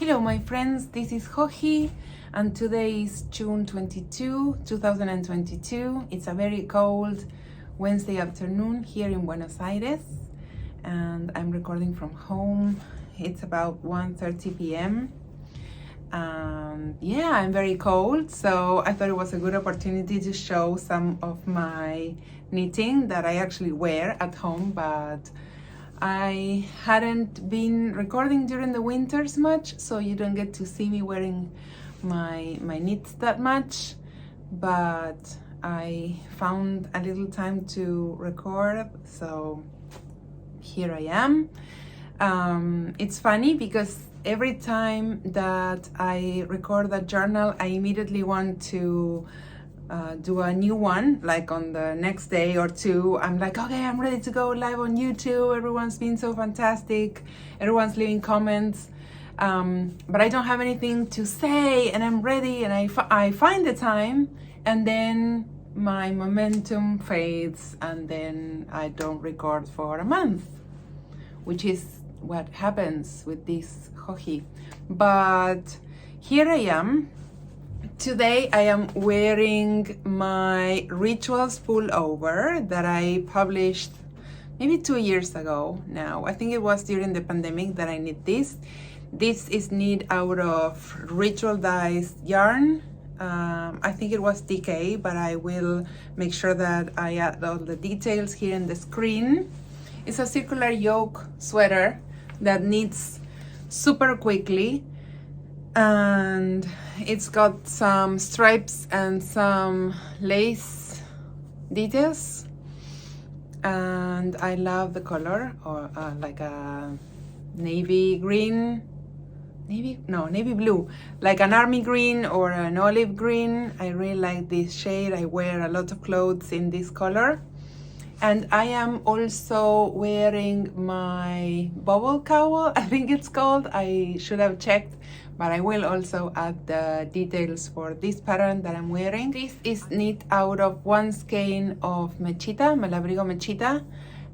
Hello my friends, this is Joji and today is June 22, 2022. It's a very cold Wednesday afternoon here in Buenos Aires and I'm recording from home. It's about 1:30 p.m. Yeah, I'm very cold, so I thought it was a good opportunity to show some of my knitting that I actually wear at home, but I hadn't been recording during the winters much, so you don't get to see me wearing my knits that much, but I found a little time to record, so here I am. It's funny because every time that I record a journal, I immediately want to do a new one, like on the next day or two. I'm like, okay, I'm ready to go live on YouTube. Everyone's been so fantastic. Everyone's leaving comments. But I don't have anything to say and I'm ready and I find the time and then my momentum fades and then I don't record for a month, which is what happens with this Joji. But here I am. Today I am wearing my Rituals pullover that I published maybe 2 years ago now. I think it was during the pandemic that I knit this. This is knit out of Ritual dyes yarn. I think it was DK, but I will make sure that I add all the details here in the screen. It's a circular yoke sweater that knits super quickly. And it's got some stripes and some lace details and I love the color, or like a navy green, navy blue, like an army green or an olive green. I really like this shade. I wear a lot of clothes in this color. And I am also wearing my bubble cowl, I think it's called. I should have checked, but I will also add the details for this pattern that I'm wearing. This is knit out of one skein of Mechita, Malabrigo Mechita,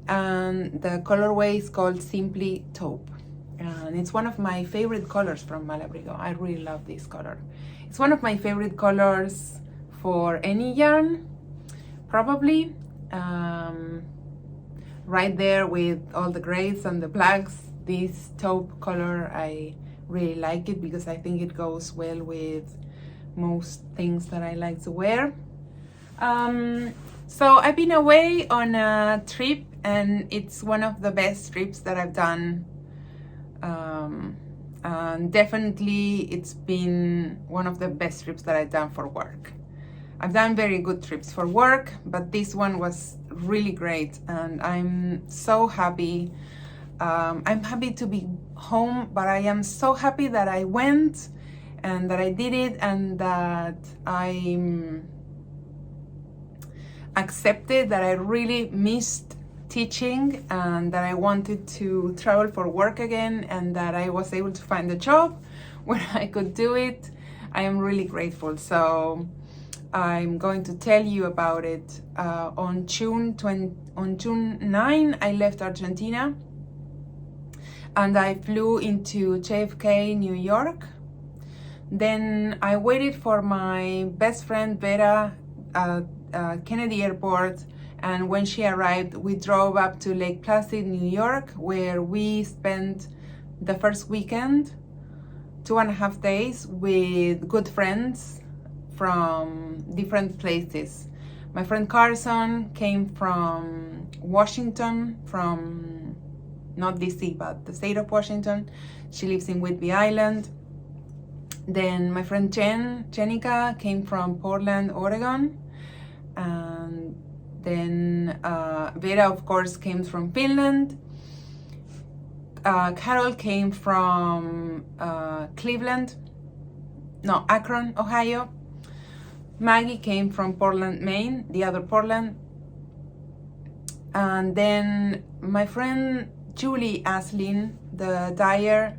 and the colorway is called Simply Taupe. And it's one of my favorite colors from Malabrigo. I really love this color. It's one of my favorite colors for any yarn, probably. Right there with all the grays and the blacks, this taupe color, I really like it because I think it goes well with most things that I like to wear. So I've been away on a trip and it's one of the best trips that I've done. And definitely it's been one of the best trips that I've done for work. I've done very good trips for work, but this one was really great and I'm so happy. I'm happy to be home, but I am so happy that I went and that I did it and that I accepted that I really missed teaching and that I wanted to travel for work again and that I was able to find a job where I could do it. I am really grateful. So I'm going to tell you about it. On June 9, I left Argentina and I flew into JFK, New York. Then I waited for my best friend Vera at Kennedy Airport, and when she arrived, we drove up to Lake Placid, New York, where we spent the first weekend, 2.5 days, with good friends from different places. My friend Carson came from Washington, from not DC, but the state of Washington. She lives in Whidbey Island. Then my friend Jenica came from Portland, Oregon. And then Vera, of course, came from Finland. Carol came from Akron, Ohio. Maggie came from Portland, Maine, the other Portland. And then my friend Julie Asselin, the dyer,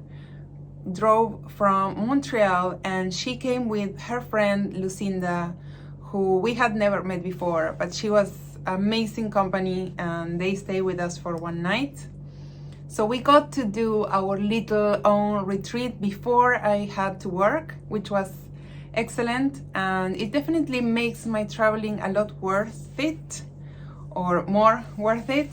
drove from Montreal and she came with her friend Lucinda, who we had never met before, but she was amazing company and they stayed with us for one night. So we got to do our little own retreat before I had to work, which was excellent, and it definitely makes my traveling a lot worth it, or more worth it,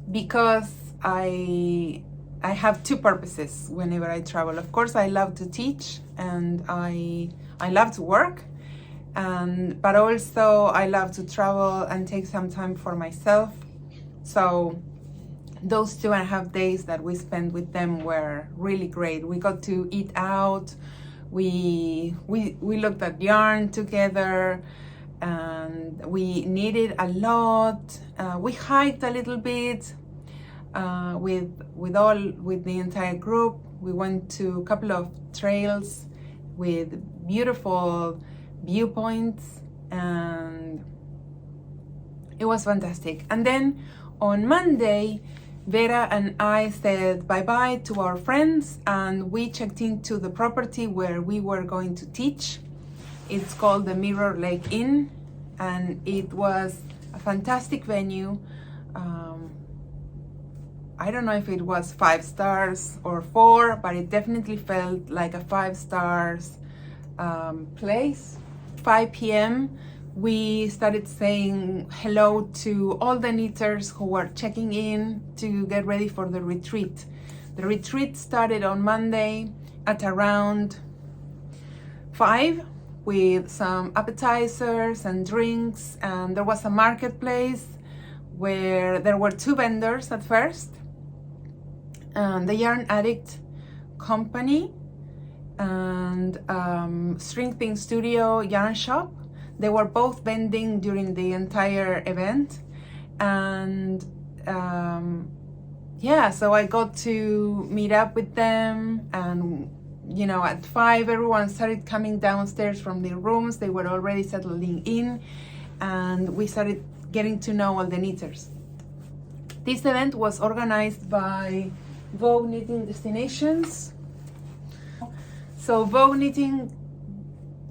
because I have two purposes whenever I travel. Of course, I love to teach and I love to work, but also I love to travel and take some time for myself. So those 2.5 days that we spent with them were really great. We got to eat out, we looked at yarn together, and we knitted a lot. We hiked a little bit with the entire group. We went to a couple of trails with beautiful viewpoints, and it was fantastic. And then on Monday, Vera and I said bye-bye to our friends, and we checked into the property where we were going to teach. It's called the Mirror Lake Inn, and it was a fantastic venue. I don't know if it was 5 stars or 4, but it definitely felt like a 5 stars place. 5 p.m. we started saying hello to all the knitters who were checking in to get ready for the retreat. The retreat started on Monday at around 5 with some appetizers and drinks, and there was a marketplace where there were 2 vendors at first, the Yarn Addict company and String Studio yarn shop. They were both vending during the entire event, and yeah, so I got to meet up with them, and you know, at 5 everyone started coming downstairs from their rooms. They were already settling in, and we started getting to know all the knitters. This event was organized by Vogue Knitting Destinations. So Vogue Knitting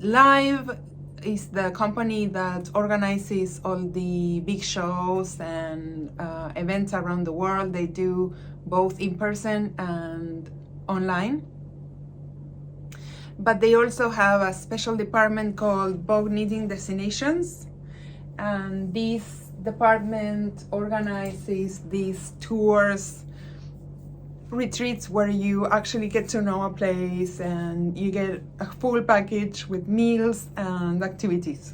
Live is the company that organizes all the big shows and events around the world. They do both in person and online. But they also have a special department called Vogue Knitting Destinations, and this department organizes these tours, retreats where you actually get to know a place and you get a full package with meals and activities,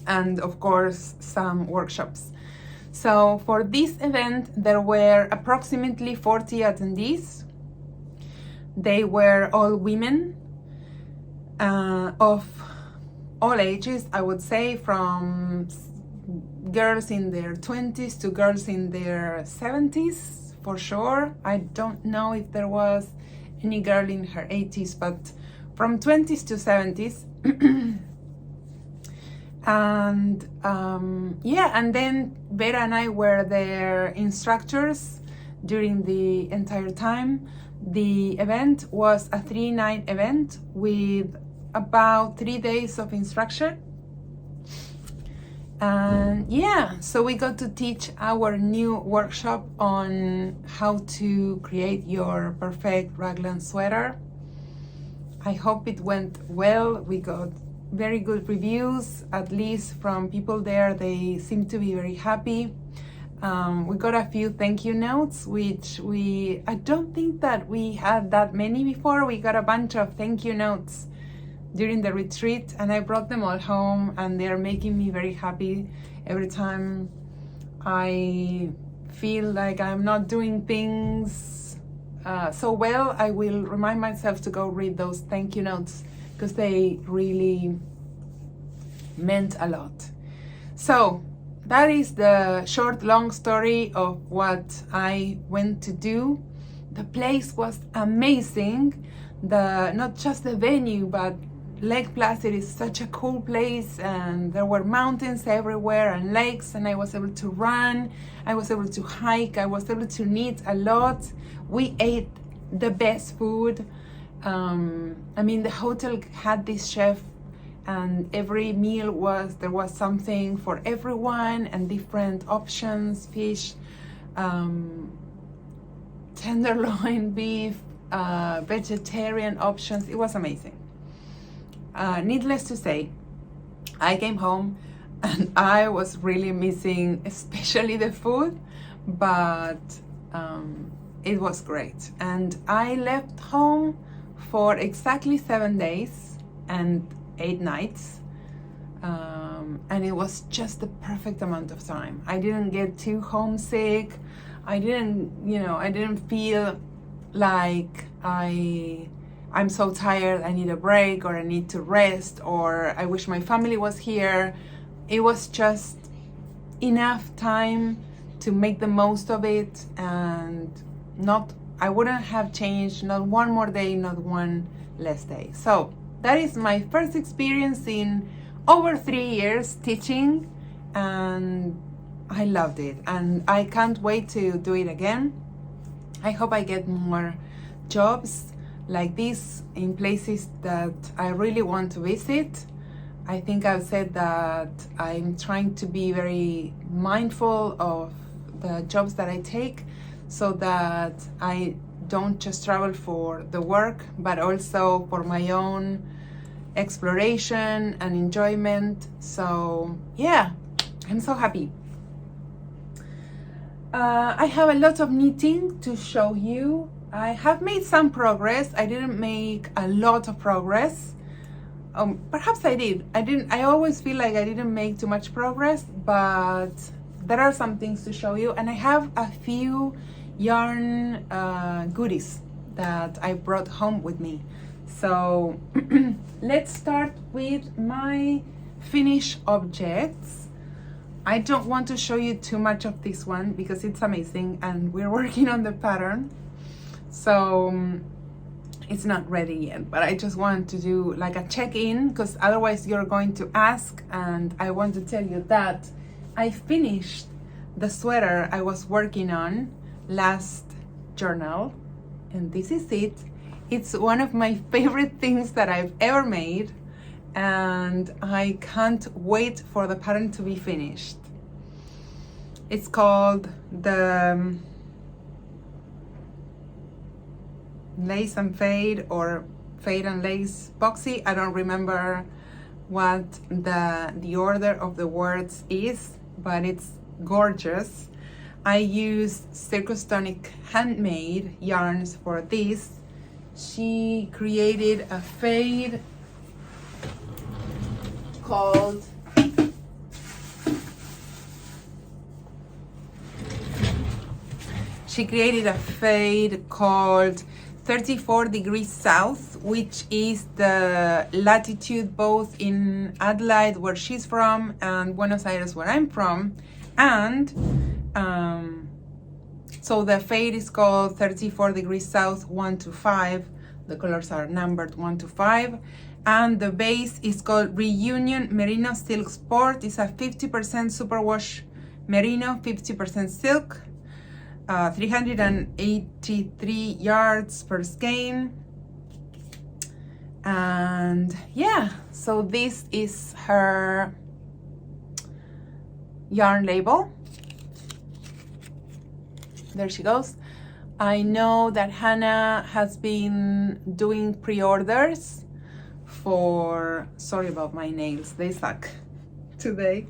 and of course some workshops. So for this event there were approximately 40 attendees. They were all women of all ages, I would say, from girls in their 20s to girls in their 70s. For sure. I don't know if there was any girl in her 80s, but from 20s to 70s. And yeah, and then Vera and I were their instructors during the entire time. The event was a 3-night event with about 3 days of instruction. And yeah, so we got to teach our new workshop on how to create your perfect raglan sweater. I hope it went well. We got very good reviews, at least from people there. They seem to be very happy. We got a few thank you notes, which I don't think that we had that many before. We got a bunch of thank you notes during the retreat, and I brought them all home, and they're making me very happy. Every time I feel like I'm not doing things so well, I will remind myself to go read those thank you notes, because they really meant a lot. So that is the short, long story of what I went to do. The place was amazing. Not just the venue, but Lake Placid is such a cool place, and there were mountains everywhere and lakes, and I was able to run, I was able to hike, I was able to knit a lot. We ate the best food. I mean, the hotel had this chef, and every meal there was something for everyone and different options: fish, tenderloin beef, vegetarian options. It was amazing. Needless to say, I came home and I was really missing especially the food, but it was great. And I left home for exactly 7 days and 8 nights, and it was just the perfect amount of time. I didn't get too homesick. I didn't feel like I'm so tired, I need a break, or I need to rest, or I wish my family was here. It was just enough time to make the most of it, and I wouldn't have changed not one more day, not one less day. So that is my first experience in over 3 years teaching, and I loved it, and I can't wait to do it again. I hope I get more jobs like this in places that I really want to visit. I think I've said that I'm trying to be very mindful of the jobs that I take, so that I don't just travel for the work, but also for my own exploration and enjoyment. So yeah, I'm so happy. I have a lot of knitting to show you. I have made some progress. I didn't make a lot of progress. Perhaps I did. I always feel like I didn't make too much progress, but there are some things to show you, and I have a few yarn goodies that I brought home with me. So let's start with my finished objects. I don't want to show you too much of this one because it's amazing and we're working on the pattern, so it's not ready yet, but I just want to do like a check-in, because otherwise you're going to ask, and I want to tell you that I finished the sweater I was working on last journal, and this is it. It's one of my favorite things that I've ever made, and I can't wait for the pattern to be finished. It's called the Lace and Fade, or Fade and Lace Boxy. I don't remember what the order of the words is, but it's gorgeous. I used Circustonic Handmade yarns for this. She created a fade called She created a fade called 34 degrees south, which is the latitude both in Adelaide, where she's from, and Buenos Aires, where I'm from. And so the fade is called 34 degrees south 1 to 5. The colors are numbered 1 to 5. And the base is called Reunion Merino Silk Sport. It's a 50% superwash merino, 50% silk. 383 yards per skein. And yeah, so this is her yarn label. There she goes. I know that Hannah has been doing pre-orders for, sorry about my nails, they suck today.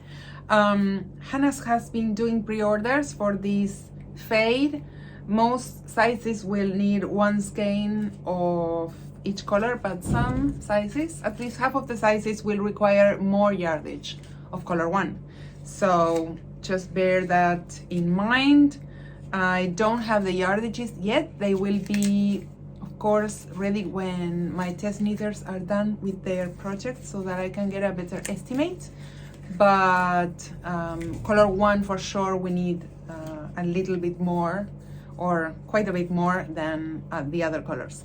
Hannah has been doing pre-orders for this fade. Most sizes will need 1 skein of each color, but some sizes, at least half of the sizes, will require more yardage of color 1. So just bear that in mind. I don't have the yardages yet. They will be, of course, ready when my test knitters are done with their project, so that I can get a better estimate. But color 1 for sure we need a little bit more, or quite a bit more than the other colors.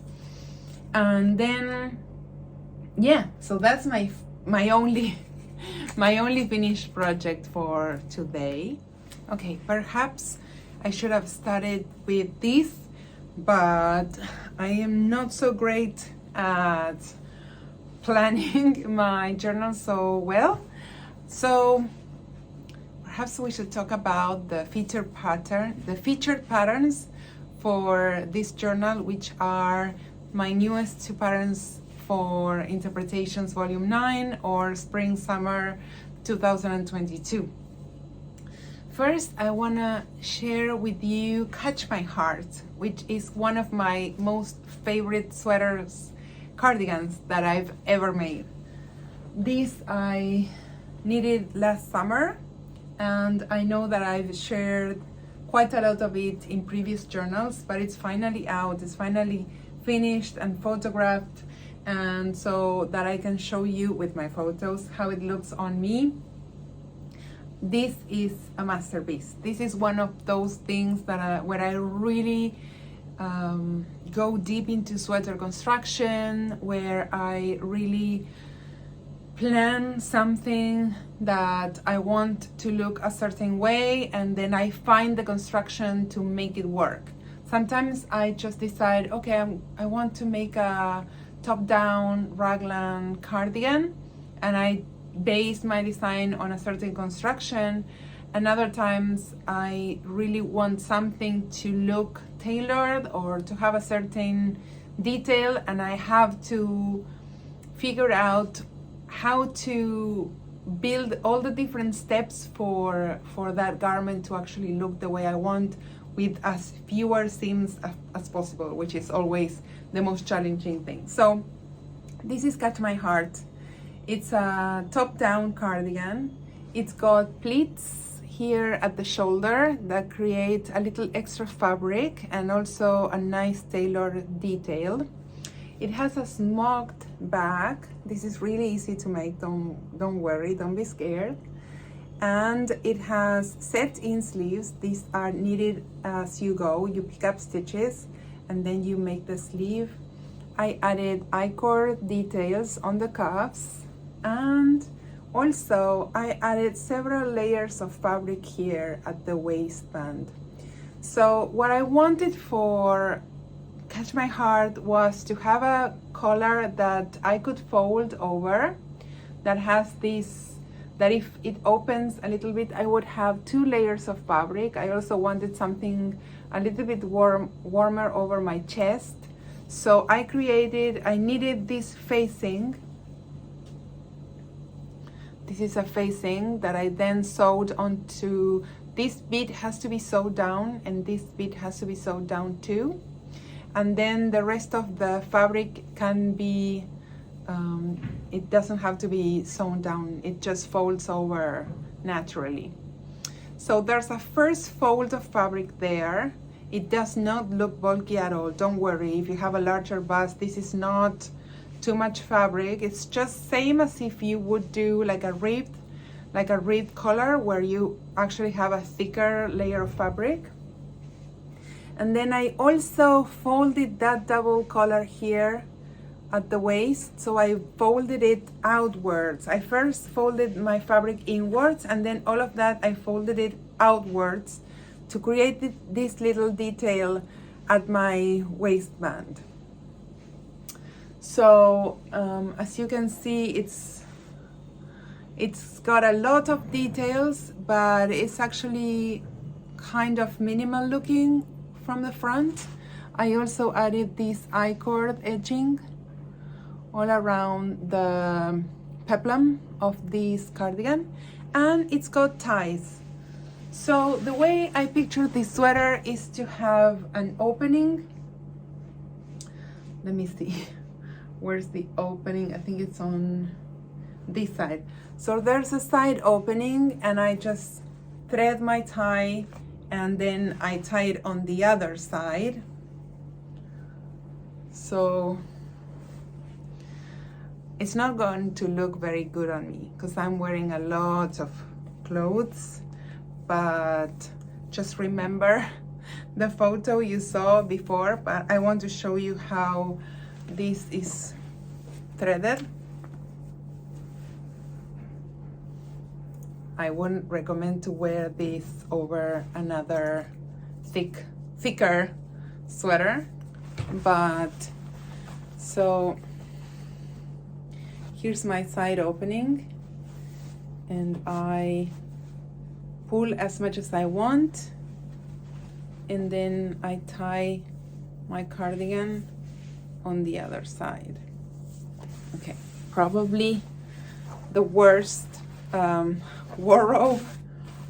And then yeah, so that's my only finished project for today. Okay, perhaps I should have started with this, but I am not so great at planning my journal so well. So perhaps we should talk about the featured patterns for this journal, which are my newest 2 patterns for Interpretations Volume 9 or Spring Summer 2022. First, I wanna share with you Catch My Heart, which is one of my most favorite cardigans that I've ever made. This I knitted last summer, and I know that I've shared quite a lot of it in previous journals, but it's finally out, it's finally finished and photographed, and so that I can show you with my photos how it looks on me. This is a masterpiece. This is one of those things that where I really go deep into sweater construction, where I really plan something that I want to look a certain way, and then I find the construction to make it work. Sometimes I just decide, okay, I want to make a top-down raglan cardigan, and I base my design on a certain construction, and other times I really want something to look tailored or to have a certain detail, and I have to figure out how to build all the different steps for that garment to actually look the way I want, with as fewer seams as possible, which is always the most challenging thing. So this is Catch My Heart. It's a top-down cardigan. It's got pleats here at the shoulder that create a little extra fabric and also a nice tailored detail. It has a smoked back. This is really easy to make, don't worry, don't be scared. And it has set-in sleeves. These are knitted as you go. You pick up stitches and then you make the sleeve. I added I-cord details on the cuffs, and also I added several layers of fabric here at the waistband. So what I wanted for Catch My Heart was to have a collar that I could fold over, that has this, that if it opens a little bit, I would have 2 layers of fabric. I also wanted something a little bit warmer over my chest. So I knitted this facing. This is a facing that I then sewed onto. This bit has to be sewed down, and this bit has to be sewed down too. And then the rest of the fabric can be, it doesn't have to be sewn down, it just folds over naturally. So there's a first fold of fabric there. It does not look bulky at all, don't worry. If you have a larger bust, this is not too much fabric. It's just same as if you would do like a ribbed collar, where you actually have a thicker layer of fabric. And then I also folded that double collar here at the waist, so I folded it outwards. I first folded my fabric inwards, and then all of that I folded it outwards to create this little detail at my waistband. So as you can see, it's got a lot of details, but it's actually kind of minimal looking from the front. I also added this I-cord edging all around the peplum of this cardigan, and it's got ties. So the way I picture this sweater is to have an opening. Let me see, where's the opening? I think it's on this side. So there's a side opening, and I just thread my tie, and then I tie it on the other side. So it's not going to look very good on me because I'm wearing a lot of clothes, but just remember the photo you saw before, but I want to show you how this is threaded. I wouldn't recommend to wear this over another thicker sweater, but so here's my side opening, and I pull as much as I want, and then I tie my cardigan on the other side. Okay, probably the worst wardrobe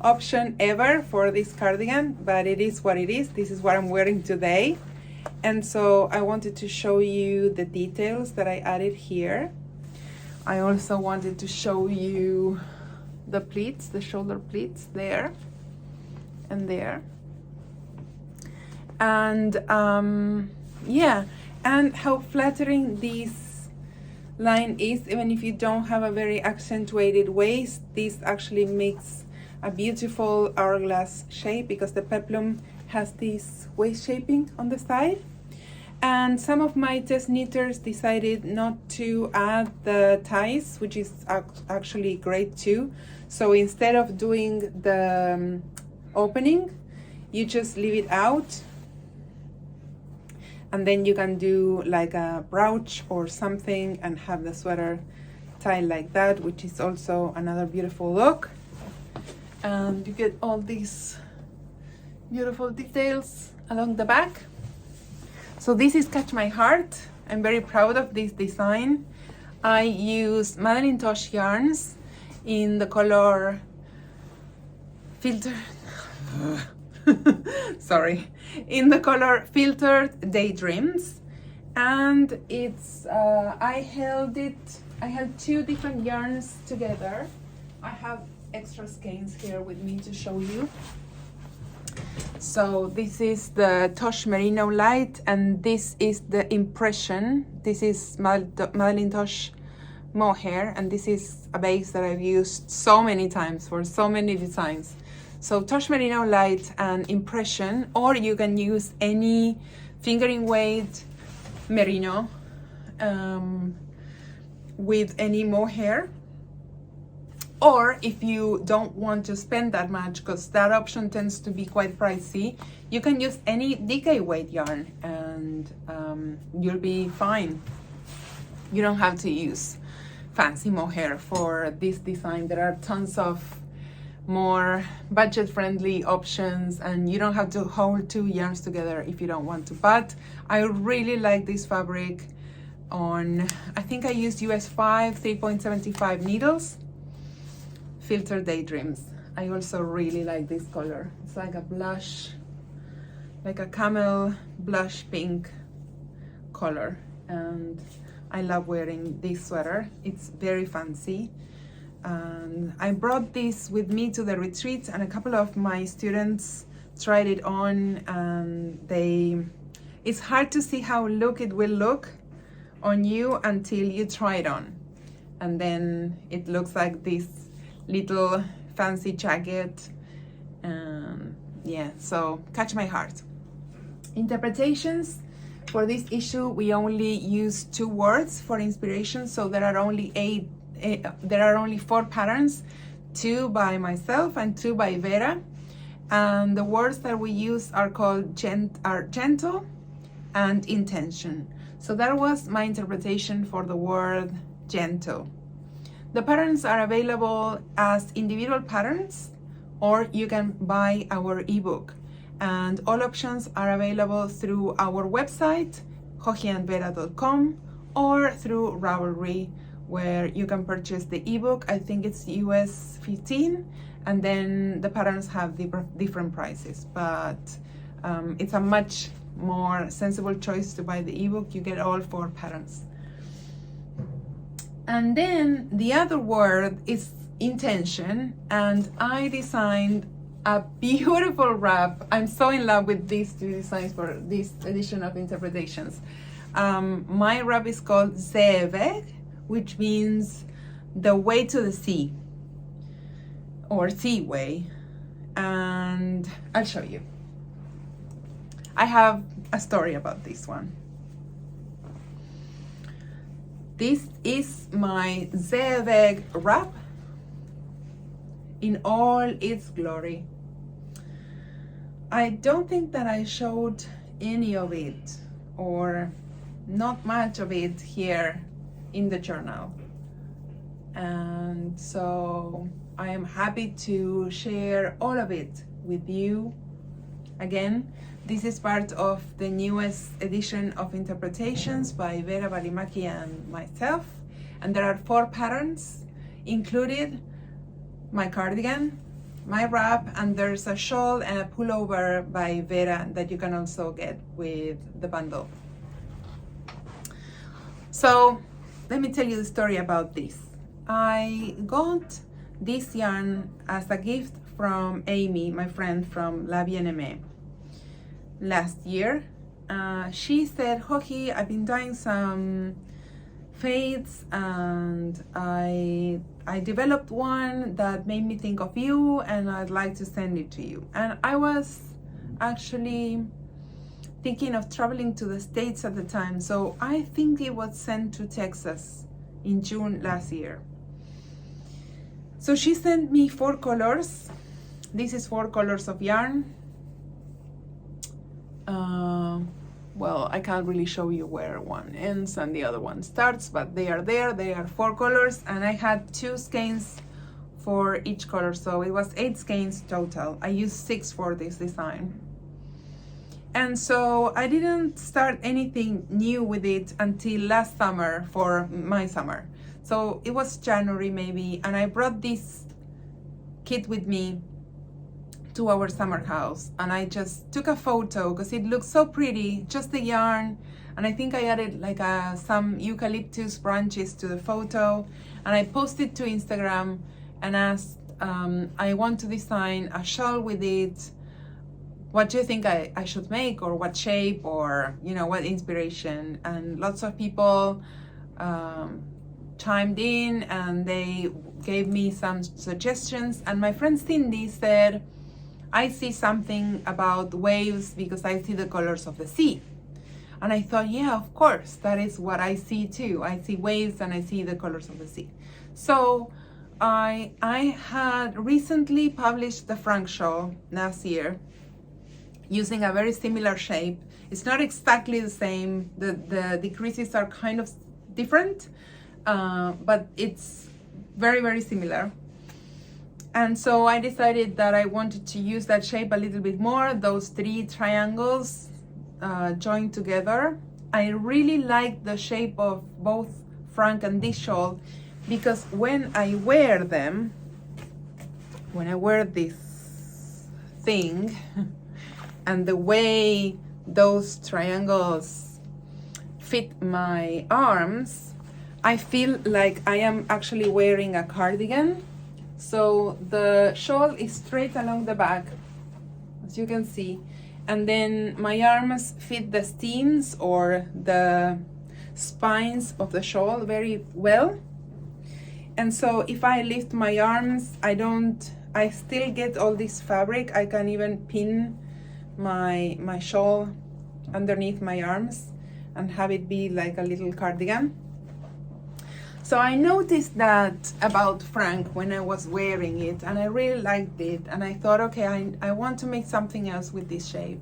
option ever for this cardigan, but it is what it is. This is what I'm wearing today. And so I wanted to show you the details that I added here. I also wanted to show you the pleats, the shoulder pleats there and there. And yeah, and how flattering this line is. Even if you don't have a very accentuated waist, this actually makes a beautiful hourglass shape because the peplum has this waist shaping on the side. And some of my test knitters decided not to add the ties, which is actually great too. So instead of doing the opening, you just leave it out, and then you can do like a brooch or something and have the sweater tied like that, which is also another beautiful look. And you get all these beautiful details along the back. So this is Catch My Heart. I'm very proud of this design. I used Madelinetosh yarns in the color filtered sorry, in the color Filtered Daydreams, and it's I held two different yarns together. I have extra skeins here with me to show you. So this is the Tosh Merino Light, and this is the Impression. This is Madelinetosh Mohair, and this is a base that I've used so many times for so many designs. So Tosh Merino Light and Impression, or you can use any fingering weight merino with any mohair. Or if you don't want to spend that much, because that option tends to be quite pricey, you can use any DK weight yarn and you'll be fine. You don't have to use fancy mohair for this design. There are tons of more budget-friendly options, and you don't have to hold two yarns together if you don't want to. But I really like this fabric on, I think I used US 5 3.75 needles. Filtered Daydreams. I also really like this color. It's like a blush, like a camel blush pink color, and I love wearing this sweater. It's very fancy. And I brought this with me to the retreat, and a couple of my students tried it on, and it's hard to see how it will look on you until you try it on, and then it looks like this little fancy jacket. Yeah, so Catch My Heart. Interpretations. For this issue, we only use 2 words for inspiration, so there are only 4 patterns, 2 by myself and 2 by Vera. And the words that we use are called gentle and intention. So that was my interpretation for the word gentle. The patterns are available as individual patterns, or you can buy our ebook. And all options are available through our website, jojiandvera.com, or through Ravelry, where you can purchase the ebook. I think it's US 15, and then the patterns have different prices, but it's a much more sensible choice to buy the ebook. You get all 4 patterns. And then the other word is intention, and I designed a beautiful wrap. I'm so in love with these 2 designs for this edition of Interpretations. My wrap is called Zeveg, which means the way to the sea, or sea way, and I'll show you. I have a story about this one. This is my Zeveg wrap in all its glory. I don't think that I showed any of it, or not much of it, here in the journal. And so I am happy to share all of it with you. Again, this is part of the newest edition of Interpretations by Vera Balimaki and myself. And there are 4 patterns included: my cardigan, my wrap, and there's a shawl and a pullover by Vera that you can also get with the bundle. So let me tell you the story about this. I got this yarn as a gift from Amy, my friend from Bien Aimée, last year. She said, Joji, I've been doing some fades and I developed one that made me think of you and I'd like to send it to you. And I was actually thinking of traveling to the States at the time, so I think it was sent to Texas in June last year. So she sent me 4 colors. This is 4 colors of yarn. Well, I can't really show you where one ends and the other one starts, but they are there. They are 4 colors, and I had 2 skeins for each color, so it was 8 skeins total. I used 6 for this design. And so I didn't start anything new with it until last summer, for my summer. So it was January maybe, and I brought this kit with me to our summer house, and I just took a photo because it looked so pretty, just the yarn, and I think I added like some eucalyptus branches to the photo, and I posted to Instagram and asked, I want to design a shawl with it. What do you think I should make, or what shape, or what inspiration? And lots of people chimed in and they gave me some suggestions. And my friend Cindy said, I see something about waves because I see the colors of the sea. And I thought, yeah, of course, that is what I see too. I see waves and I see the colors of the sea. So I had recently published the Frank shawl last year using a very similar shape. It's not exactly the same. The decreases are kind of different, but it's very, very similar. And so I decided that I wanted to use that shape a little bit more, those 3 triangles joined together. I really like the shape of both Frank and this shawl because when I wear them, when I wear this thing, and the way those triangles fit my arms, I feel like I am actually wearing a cardigan. So the shawl is straight along the back, as you can see, and then my arms fit the seams or the spines of the shawl very well. And so if I lift my arms, I still get all this fabric. I can even pin my shawl underneath my arms and have it be like a little cardigan. So I noticed that about Frank when I was wearing it, and I really liked it, and I thought, okay, I want to make something else with this shape.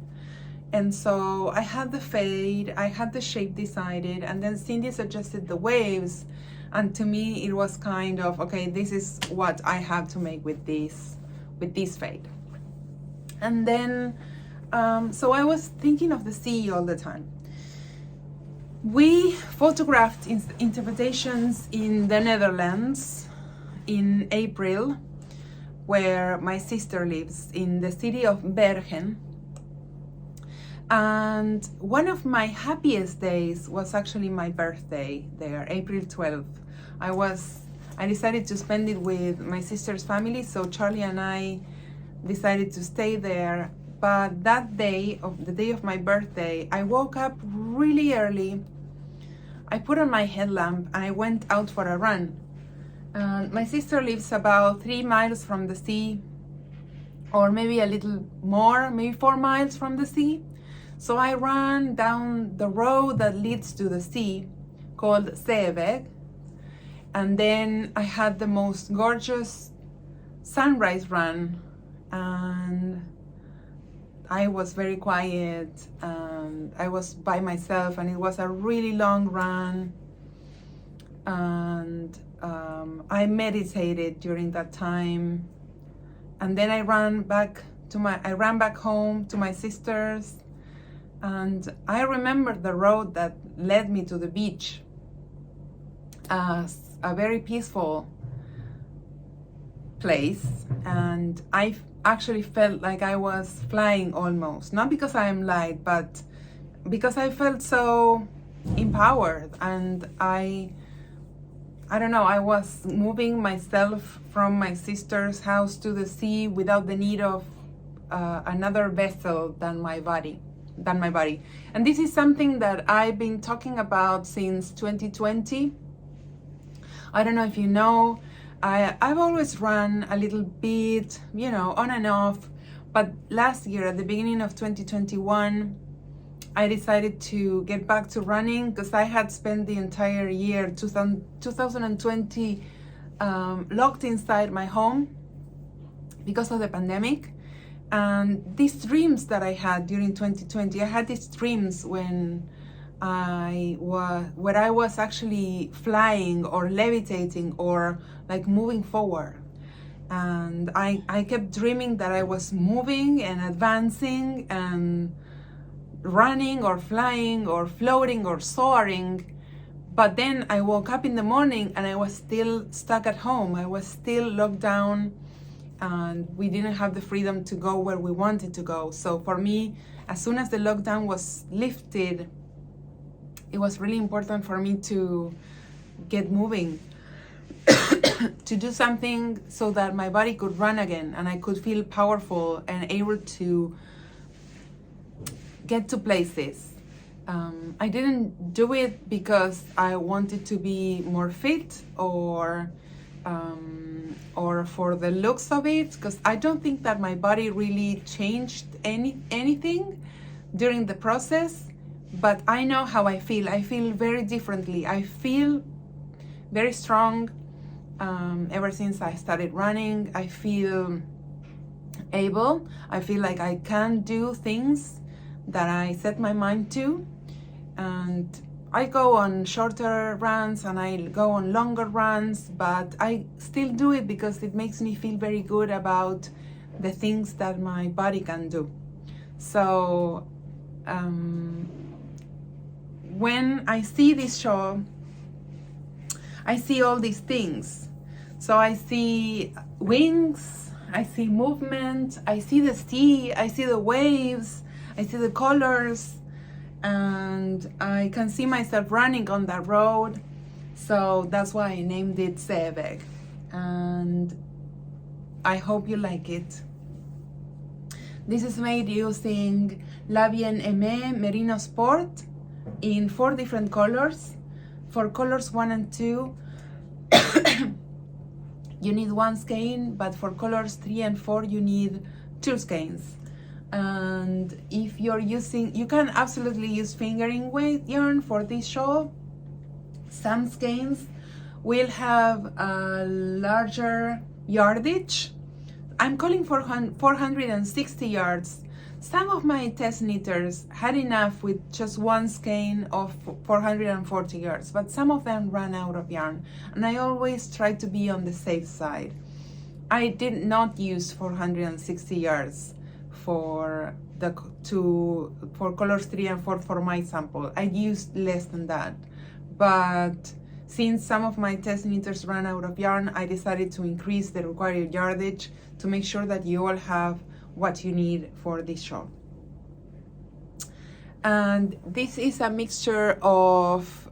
And so I had the fade, I had the shape decided, and then Cindy suggested the waves, and to me it was kind of, okay, this is what I have to make with this fade. And then so I was thinking of the sea all the time. We photographed interpretations in the Netherlands in April, where my sister lives, in the city of Bergen. And one of my happiest days was actually my birthday there, April 12th. I decided to spend it with my sister's family, so Charlie and I decided to stay there. But that day, the day of my birthday, I woke up really early. I put on my headlamp and I went out for a run. My sister lives about 3 miles from the sea, or maybe a little more, maybe 4 miles from the sea. So I ran down the road that leads to the sea called Zeveg, and then I had the most gorgeous sunrise run, and I was very quiet and I was by myself, and it was a really long run, and I meditated during that time, and then I ran back home to my sister's, and I remember the road that led me to the beach as a very peaceful place, and I actually felt like I was flying almost, not because I am light, but because I felt so empowered, and I don't know, I was moving myself from my sister's house to the sea without the need of another vessel than my body. And this is something that I've been talking about since 2020. I don't know if you know, I've always run a little bit, you know, on and off, but last year at the beginning of 2021, I decided to get back to running because I had spent the entire year 2020 locked inside my home because of the pandemic. And these dreams that I had during 2020, I had these dreams when I was actually flying or levitating or like moving forward. And I kept dreaming that I was moving and advancing and running or flying or floating or soaring. But then I woke up in the morning and I was still stuck at home. I was still locked down, and we didn't have the freedom to go where we wanted to go. So for me, as soon as the lockdown was lifted, it was really important for me to get moving, to do something so that my body could run again and I could feel powerful and able to get to places. I didn't do it because I wanted to be more fit or for the looks of it, because I don't think that my body really changed anything during the process, but I know how I feel. I feel very differently. I feel very strong ever since I started running. I feel able. I feel like I can do things that I set my mind to, and I go on shorter runs and I go on longer runs, but I still do it because it makes me feel very good about the things that my body can do. So when I see this show, I see all these things. So I see wings, I see movement, I see the sea, I see the waves, I see the colors, and I can see myself running on that road. So that's why I named it Zeveg, and I hope you like it. This is made using Bien Aimée Merino Sport in 4 different colors. For colors 1 and 2, you need 1 skein, but for colors 3 and 4, you need 2 skeins. And if you're using, you can absolutely use fingering weight yarn for this shawl. Some skeins will have a larger yardage. I'm calling for 460 yards. Some of my test knitters had enough with just 1 skein of 440 yards, but some of them ran out of yarn, and I always try to be on the safe side. I did not use 460 yards for colors 3 and 4 for my sample. I used less than that, but since some of my test knitters ran out of yarn, I decided to increase the required yardage to make sure that you all have what you need for this shawl. And this is a mixture of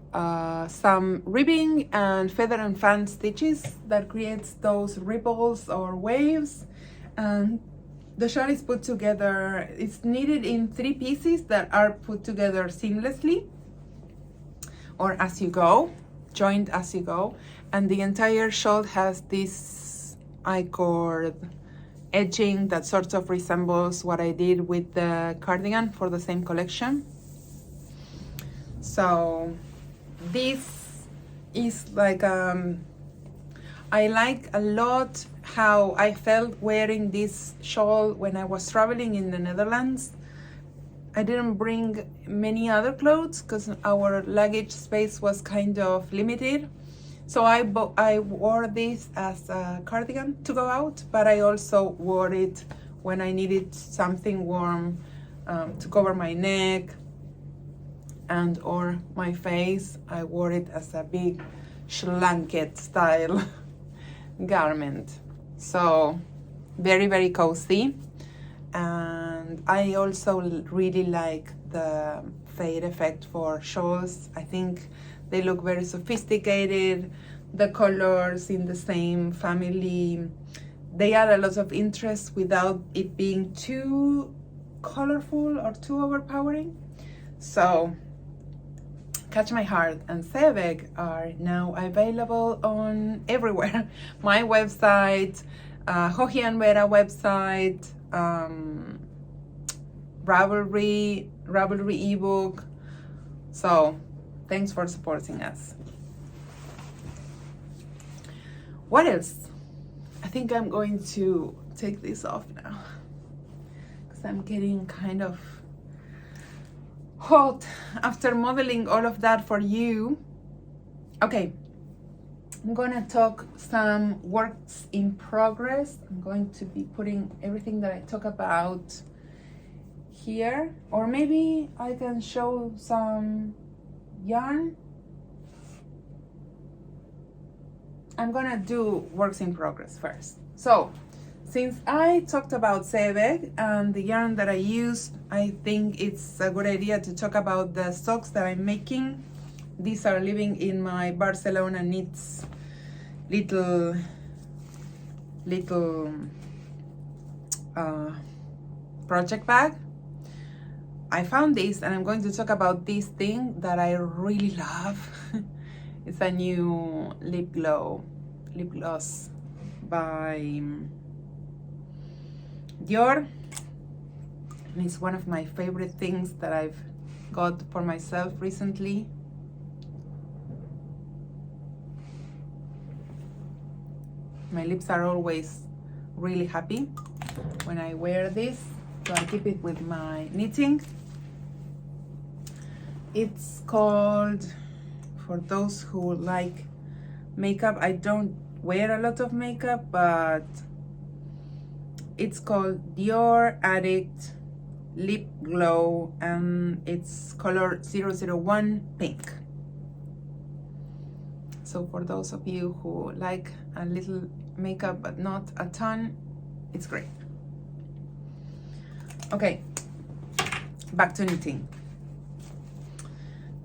some ribbing and feather and fan stitches that creates those ripples or waves. And the shawl is put together, it's knitted in 3 pieces that are put together seamlessly or as you go, joined as you go. And the entire shawl has this I-cord edging that sort of resembles what I did with the cardigan for the same collection. So this is like I like a lot how I felt wearing this shawl when I was traveling in the Netherlands. I didn't bring many other clothes because our luggage space was kind of limited. So I wore this as a cardigan to go out, but I also wore it when I needed something warm to cover my neck and or my face. I wore it as a big blanket style garment. So very, very cozy. And I also really like the fade effect for shawls. I think they look very sophisticated. The colors in the same family, they add a lot of interest without it being too colorful or too overpowering. So Catch My Heart and Zeveg are now available on everywhere. My website, Joji and Vera website, Ravelry ebook. So thanks for supporting us. What else? I think I'm going to take this off now because I'm getting kind of hot after modeling all of that for you. Okay, I'm gonna talk some works in progress. I'm going to be putting everything that I talk about here, or maybe I can show some yarn. I'm gonna do works in progress first. So since I talked about Zeveg and the yarn that I use, I think it's a good idea to talk about the socks that I'm making. These are living in my Barcelona Knits little project bag. I found this and I'm going to talk about this thing that I really love. It's a new lip gloss by Dior, and it's one of my favorite things that I've got for myself recently. My lips are always really happy when I wear this, so I keep it with my knitting. It's called, for those who like makeup, I don't wear a lot of makeup, but it's called Dior Addict Lip Glow, and it's color 001 pink. So for those of you who like a little makeup but not a ton, it's great. Okay, back to knitting.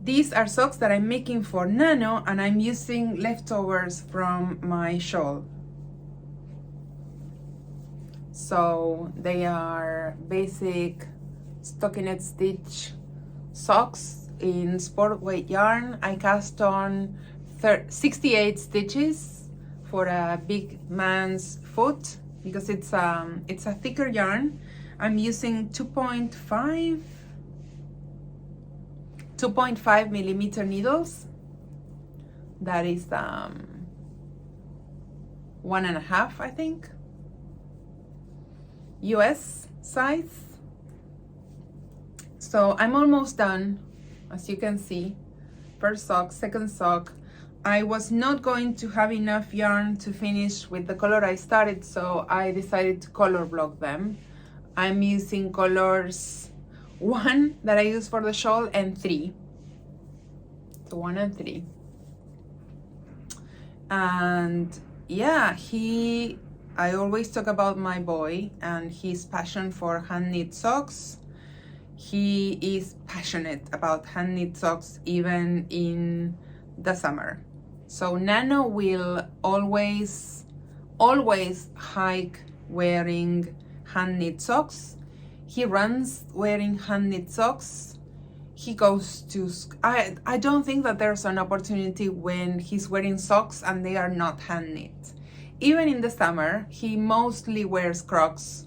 These are socks that I'm making for Nano, and I'm using leftovers from my shawl. So they are basic stockinette stitch socks in sport weight yarn. I cast on 68 stitches for a big man's foot because it's a thicker yarn. I'm using 2.5 millimeter needles. That is 1.5, I think, US size. So I'm almost done, as you can see. First sock, second sock. I was not going to have enough yarn to finish with the color I started, so I decided to color block them. I'm using colors 1 that I use for the shawl and 3. So 1 and 3. And yeah, I always talk about my boy and his passion for hand knit socks. He is passionate about hand knit socks even in the summer. So Nano will always hike wearing hand knit socks. He runs wearing hand knit socks. He goes to, I don't think that there's an opportunity when he's wearing socks and they are not hand knit. Even in the summer, he mostly wears Crocs,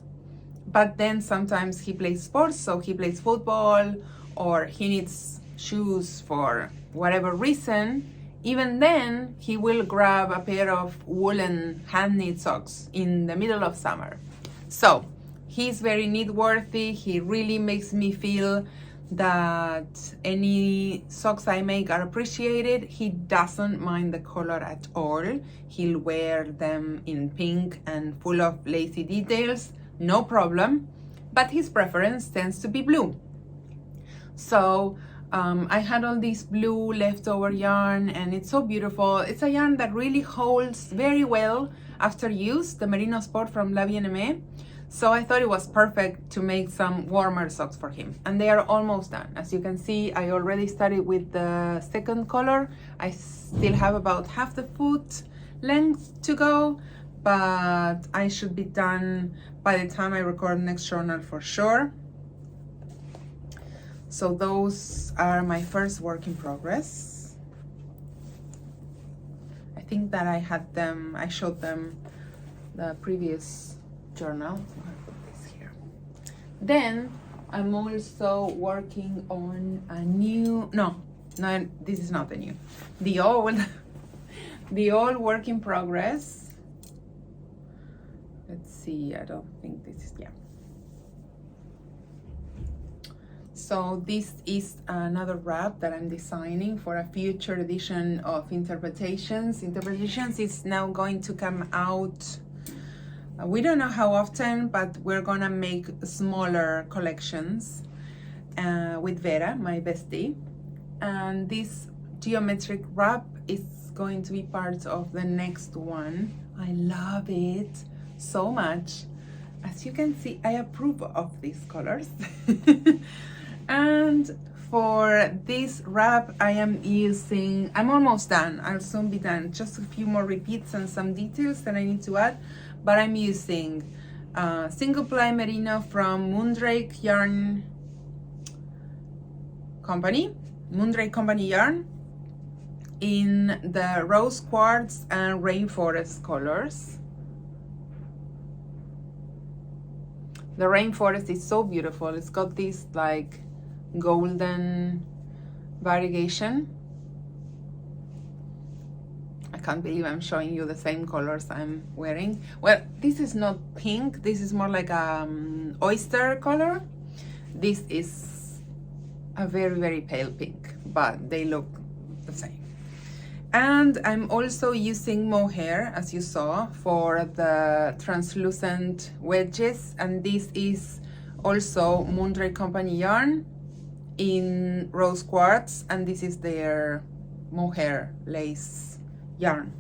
but then sometimes he plays sports, so he plays football or he needs shoes for whatever reason. Even then, he will grab a pair of woolen hand knit socks in the middle of summer. So he's very knit worthy. He really makes me feel that any socks I make are appreciated. He doesn't mind the color at all. He'll wear them in pink and full of lacy details, no problem, but his preference tends to be blue. So I had all this blue leftover yarn, and it's so beautiful. It's a yarn that really holds very well after use, the Merino Sport from Bien Aimée. So I thought it was perfect to make some warmer socks for him. And they are almost done. As you can see, I already started with the second color. I still have about half the foot length to go, but I should be done by the time I record next journal for sure. So those are my first work in progress. I think that I showed them the previous journal. So I'll put this here. Then I'm also working on a new, no, this is not the new, the old work in progress. Let's see, I don't think this is, yeah. So this is another wrap that I'm designing for a future edition of Interpretations. Interpretations is now going to come out, we don't know how often, but we're gonna make smaller collections with Vera, my bestie. And this geometric wrap is going to be part of the next one. I love it so much. As you can see, I approve of these colors. And for this wrap, I am using, I'm almost done, I'll soon be done, just a few more repeats and some details that I need to add, but I'm using single ply merino from Moondrake yarn company, Moondrake company yarn, in the rose quartz and rainforest colors. The rainforest is so beautiful. It's got this like golden variegation. I can't believe I'm showing you the same colors I'm wearing. Well, this is not pink. This is more like a oyster color. This is a very, very pale pink, but they look the same. And I'm also using Mohair, as you saw, for the translucent wedges. And this is also Moondrake company yarn in rose quartz, and this is their Mohair lace yarn.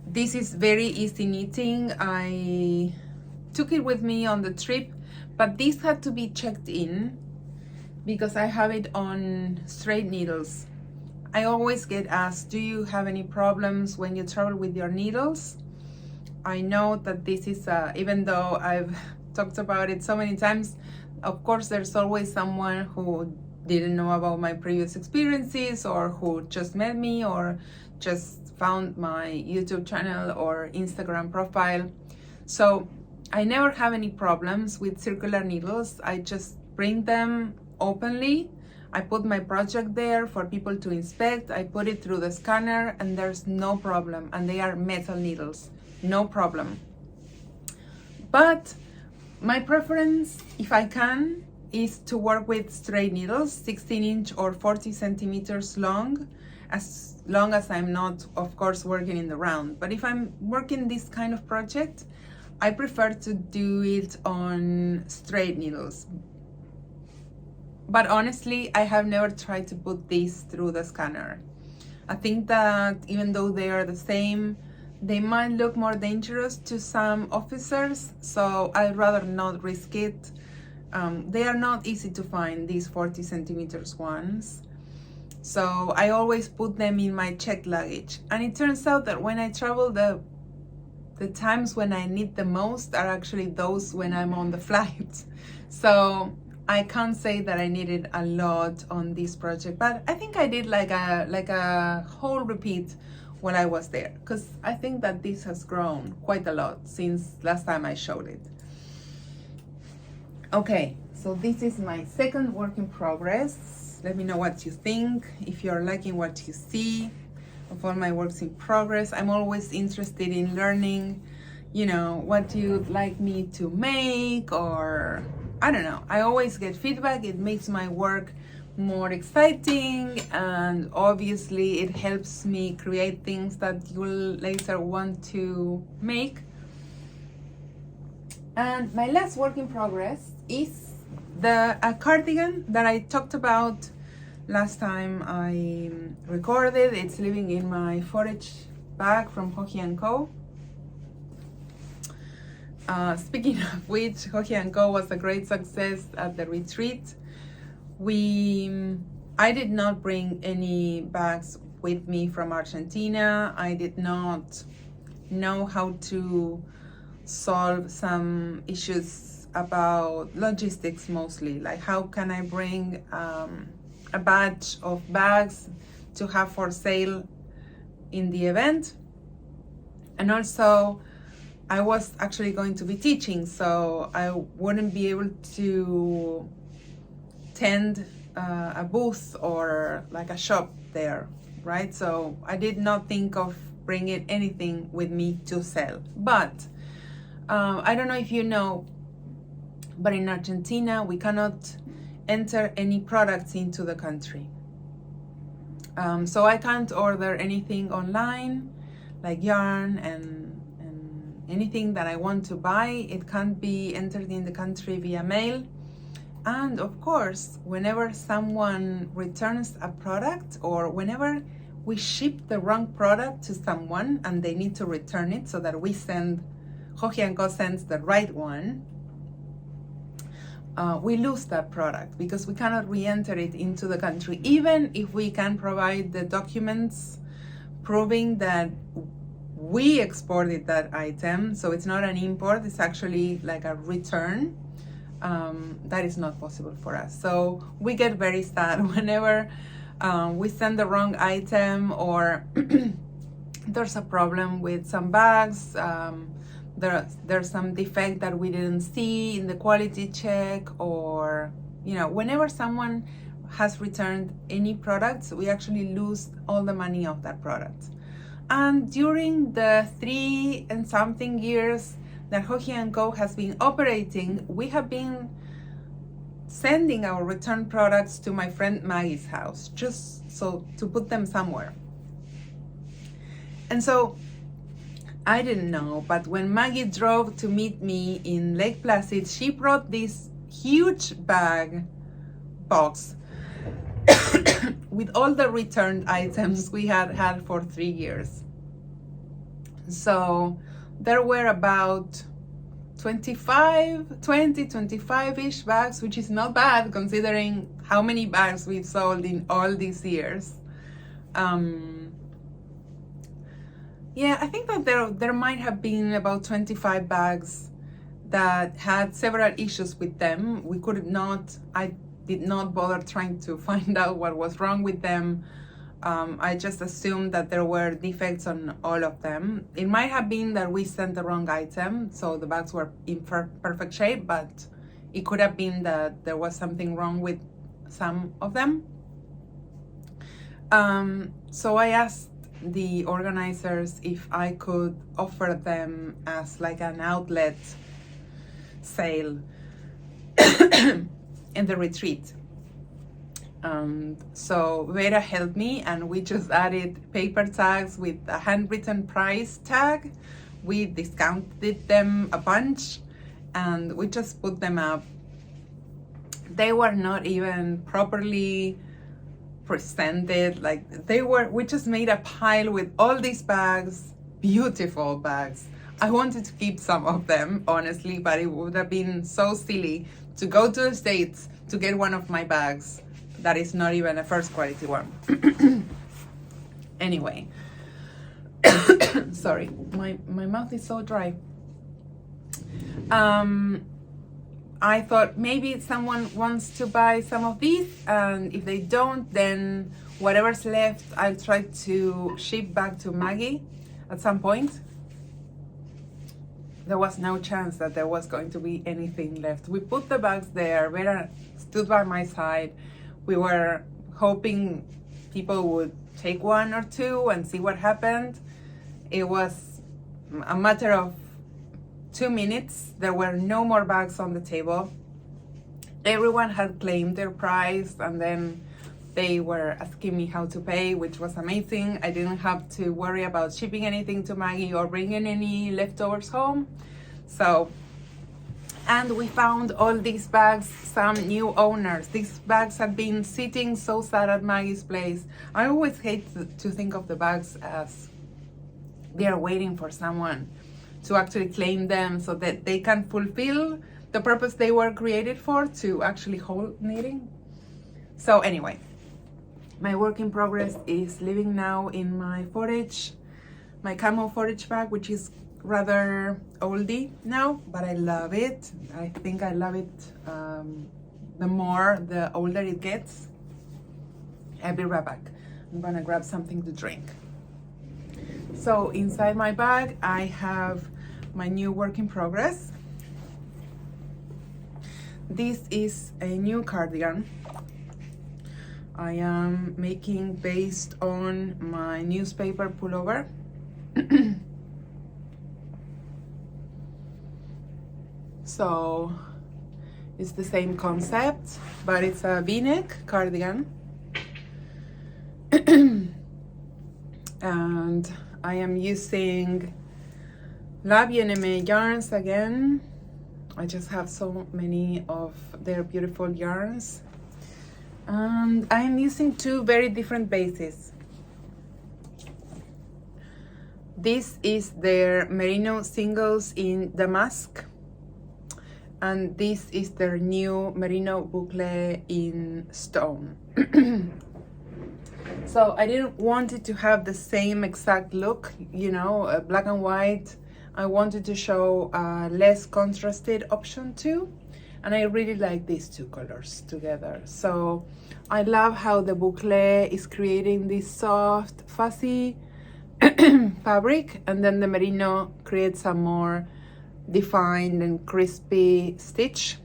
This is very easy knitting. I took it with me on the trip, but this had to be checked in because I have it on straight needles. I always get asked, do you have any problems when you travel with your needles? I know that this is, even though I've talked about it so many times, of course there's always someone who didn't know about my previous experiences, or who just met me, or just found my YouTube channel or Instagram profile. So I never have any problems with circular needles. I just bring them openly. I put my project there for people to inspect. I put it through the scanner and there's no problem. And they are metal needles, no problem. But my preference, if I can, is to work with straight needles, 16-inch or 40 centimeters long as I'm not, of course, working in the round. But if I'm working this kind of project, I prefer to do it on straight needles. But honestly, I have never tried to put these through the scanner. I think that even though they are the same, they might look more dangerous to some officers, so I'd rather not risk it. They are not easy to find, these 40 centimeters ones. So I always put them in my checked luggage. And it turns out that when I travel, the times when I need the most are actually those when I'm on the flight. So I can't say that I needed a lot on this project, but I think I did like a whole repeat when I was there, because I think that this has grown quite a lot since last time I showed it. Okay, so this is my second work in progress. Let me know what you think, if you're liking what you see of all my works in progress. I'm always interested in learning, you know, what you'd like me to make, or I don't know, I always get feedback. It makes my work more exciting, and obviously it helps me create things that you'll later want to make. And my last work in progress is a cardigan that I talked about last time I recorded. It's living in my forage bag from Joji & Co. Speaking of which, Joji & Co was a great success at the retreat. I did not bring any bags with me from Argentina. I did not know how to solve some issues about logistics, mostly like how can I bring a batch of bags to have for sale in the event. And also I was actually going to be teaching, so I wouldn't be able to tend a booth or like a shop there, right? So I did not think of bringing anything with me to sell. But I don't know if you know, but in Argentina we cannot enter any products into the country. So I can't order anything online, like yarn and anything that I want to buy. It can't be entered in the country via mail. And of course, whenever someone returns a product, or whenever we ship the wrong product to someone and they need to return it so that Joji & Co sends the right one, we lose that product because we cannot re-enter it into the country, even if we can provide the documents proving that we exported that item. So it's not an import, it's actually like a return. That is not possible for us. So we get very sad whenever we send the wrong item, or there's a problem with some bags. There's some defect that we didn't see in the quality check, or whenever someone has returned any products, we actually lose all the money of that product. And during the 3 and something years that Joji & Co has been operating, we have been sending our return products to my friend Maggie's house, just so to put them somewhere. And so I didn't know, but when Maggie drove to meet me in Lake Placid, she brought this huge box with all the returned items we had had for 3 years. So there were about 25-ish bags, which is not bad considering how many bags we've sold in all these years. Yeah, I think that there might have been about 25 bags that had several issues with them. I did not bother trying to find out what was wrong with them. I just assumed that there were defects on all of them. It might have been that we sent the wrong item, so the bags were in perfect shape, but it could have been that there was something wrong with some of them. So I asked the organizers if I could offer them as like an outlet sale in the retreat. So Vera helped me, and we just added paper tags with a handwritten price tag. We discounted them a bunch and we just put them up. They were not even properly presented. We just made a pile with all these bags, beautiful bags. I wanted to keep some of them, honestly, but it would have been so silly to go to the States to get one of my bags that is not even a first quality one. Anyway, sorry, my mouth is so dry. I thought maybe someone wants to buy some of these, and if they don't, then whatever's left I'll try to ship back to Maggie at some point. There was no chance that there was going to be anything left. We put the bags there. Vera stood by my side. We were hoping people would take 1 or 2 and see what happened. It was a matter of 2 minutes. There were no more bags on the table. everyone had claimed their price, and then they were asking me how to pay, which was amazing. I didn't have to worry about shipping anything to Maggie or bringing any leftovers home. So, and we found all these bags, some new owners. These bags had been sitting so sad at Maggie's place. I always hate to think of the bags as they are waiting for someone to actually claim them so that they can fulfill the purpose they were created for, to actually hold knitting. So anyway, my work in progress is living now in my forage, my camo forage bag, which is rather oldie now, but I love it. I think I love it the older it gets. I'll be right back. I'm gonna grab something to drink. So inside my bag, I have my new work in progress. This is a new cardigan I am making based on my newspaper pullover. So it's the same concept, but it's a V-neck cardigan. And I am using Bien Aimée yarns again. I just have so many of their beautiful yarns. And I'm using two very different bases. This is their merino singles in damask, and this is their new merino bouclé in stone. So I didn't want it to have the same exact look, you know, black and white. I wanted to show a less contrasted option too. And I really like these two colors together. So I love how the bouclé is creating this soft, fuzzy fabric, and then the merino creates a more defined and crispy stitch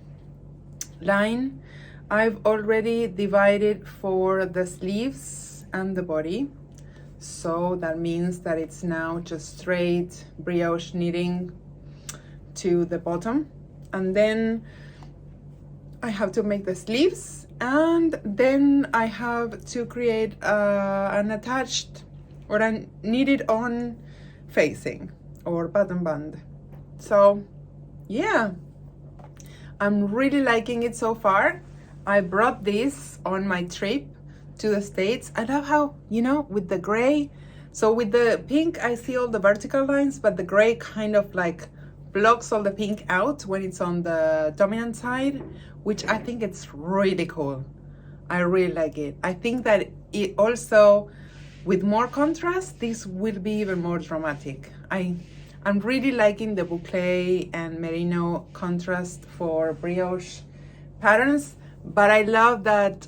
line. I've already divided for the sleeves and the body. So that means that it's now just straight brioche knitting to the bottom. And then I have to make the sleeves, and then I have to create an attached or a knitted on facing or button band. So yeah, I'm really liking it so far. I brought this on my trip to the States. I love how, you know, with the gray, so with the pink I see all the vertical lines, but the gray kind of like blocks all the pink out when it's on the dominant side, which I think it's really cool. I really like it. I think that it also, with more contrast, this will be even more dramatic. I'm really liking the bouclé and merino contrast for brioche patterns, but I love that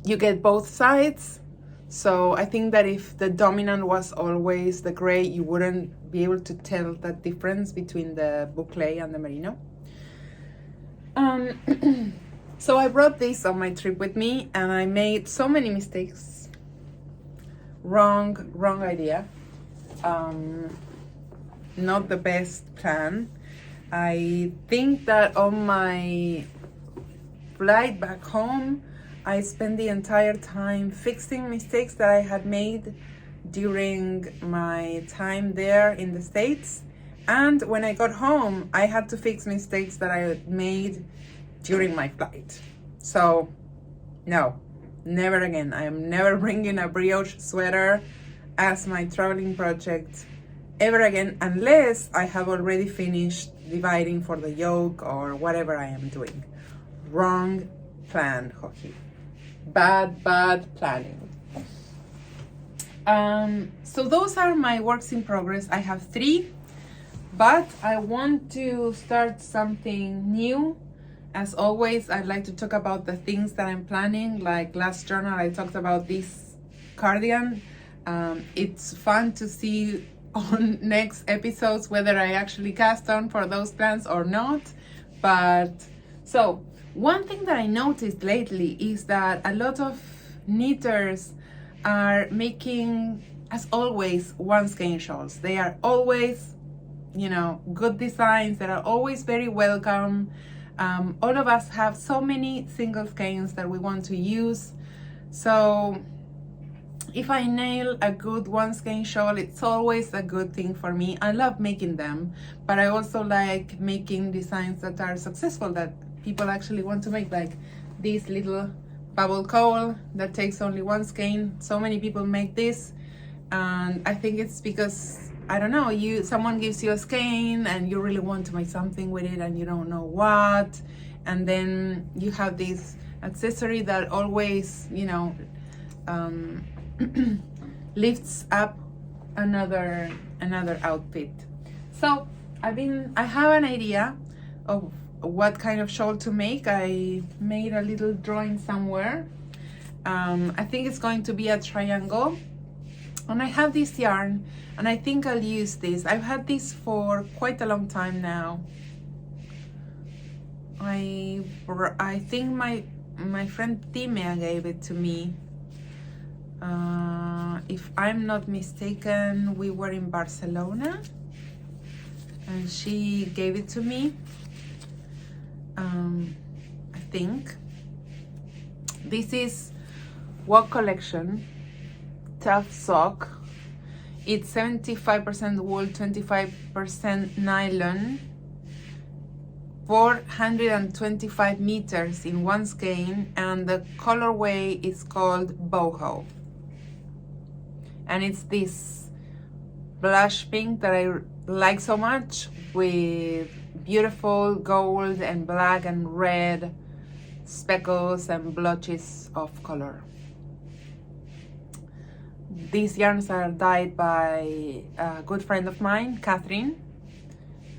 you get both sides. So I think that if the dominant was always the gray, you wouldn't be able to tell that difference between the bouclé and the merino. So I brought this on my trip with me, and I made so many mistakes. Wrong idea. Not the best plan. I think that on my flight back home, I spent the entire time fixing mistakes that I had made during my time there in the States. And when I got home, I had to fix mistakes that I had made during my flight. So no, never again. I am never bringing a brioche sweater as my traveling project ever again, unless I have already finished dividing for the yoke or whatever I am doing. Wrong plan, Joji. Bad planning. So those are my works in progress. I have 3, but I want to start something new. As always, I'd like to talk about the things that I'm planning. Like last journal, I talked about this cardigan. It's fun to see on next episodes whether I actually cast on for those plans or not. But so one thing that I noticed lately is that a lot of knitters are making, as always, one skein shawls. They are always, you know, good designs that are always very welcome. All of us have so many single skeins that we want to use. So if I nail a good one skein shawl, it's always a good thing for me. I love making them, but I also like making designs that are successful, that people actually want to make, like this little bubble cowl that takes only one skein. So many people make this, and I think it's because, I don't know, someone gives you a skein and you really want to make something with it and you don't know what, and then you have this accessory that always, you know, lifts up another outfit. So I have an idea of what kind of shawl to make. I made a little drawing somewhere. I think it's going to be a triangle, and I have this yarn, and I think I'll use this. I've had this for quite a long time now. I think my friend Timea gave it to me. If I'm not mistaken, we were in Barcelona and she gave it to me. I think this is Vogue collection, tough sock. It's 75% wool, 25% nylon, 425 meters in one skein, and the colorway is called boho. And it's this blush pink that I like so much, with beautiful gold and black and red speckles and blotches of color. These yarns are dyed by a good friend of mine, Catherine,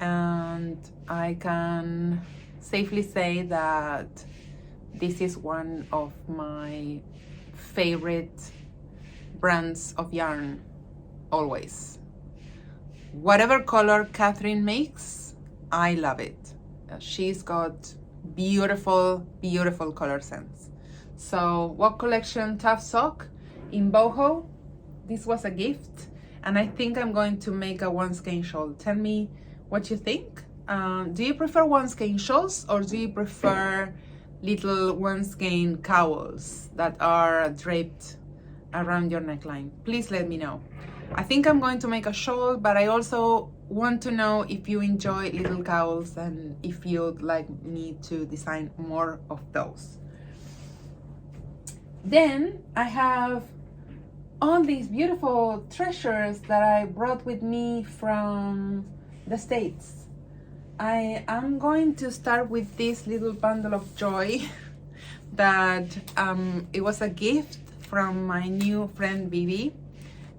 and I can safely say that this is one of my favorite brands of yarn always. Whatever color Catherine makes, I love it. She's got beautiful color sense. So Vogue collection tough sock in boho. This was a gift, and I think I'm going to make a one skein shawl. Tell me what you think. Do you prefer one skein shawls, or do you prefer little one skein cowls that are draped around your neckline? Please let me know. I think I'm going to make a shawl, but I also want to know if you enjoy little cowls and if you'd like me to design more of those. Then I have all these beautiful treasures that I brought with me from the States. I am going to start with this little bundle of joy that it was a gift from my new friend Vivi,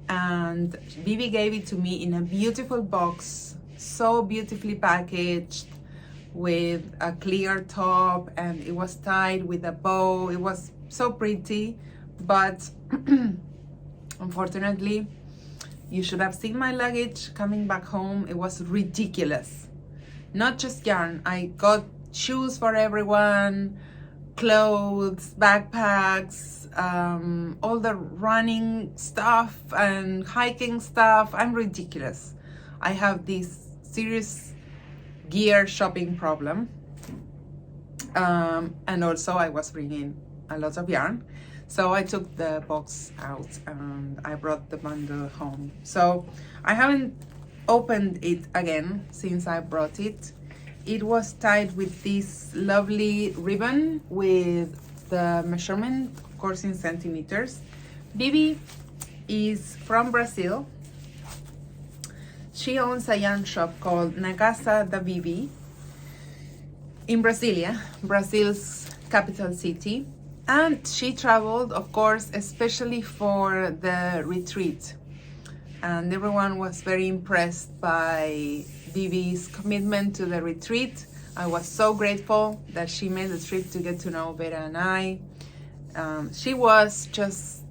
and Vivi gave it to me in a beautiful box, so beautifully packaged, with a clear top, and it was tied with a bow. It was so pretty, but unfortunately, you should have seen my luggage coming back home. It was ridiculous. Not just yarn, I got shoes for everyone, clothes, backpacks, all the running stuff and hiking stuff. I'm ridiculous. I have this serious gear shopping problem, and also I was bringing a lot of yarn, so I took the box out and I brought the bundle home. So I haven't opened it again since I brought it. It was tied with this lovely ribbon with the measurement, of course, in centimeters. Vivi is from Brazil. She owns a yarn shop called Na Casa da Vivi in Brasilia, Brazil's capital city. And she traveled, of course, especially for the retreat. And everyone was very impressed by Vivi's commitment to the retreat. I was so grateful that she made the trip to get to know Vera and I. She was just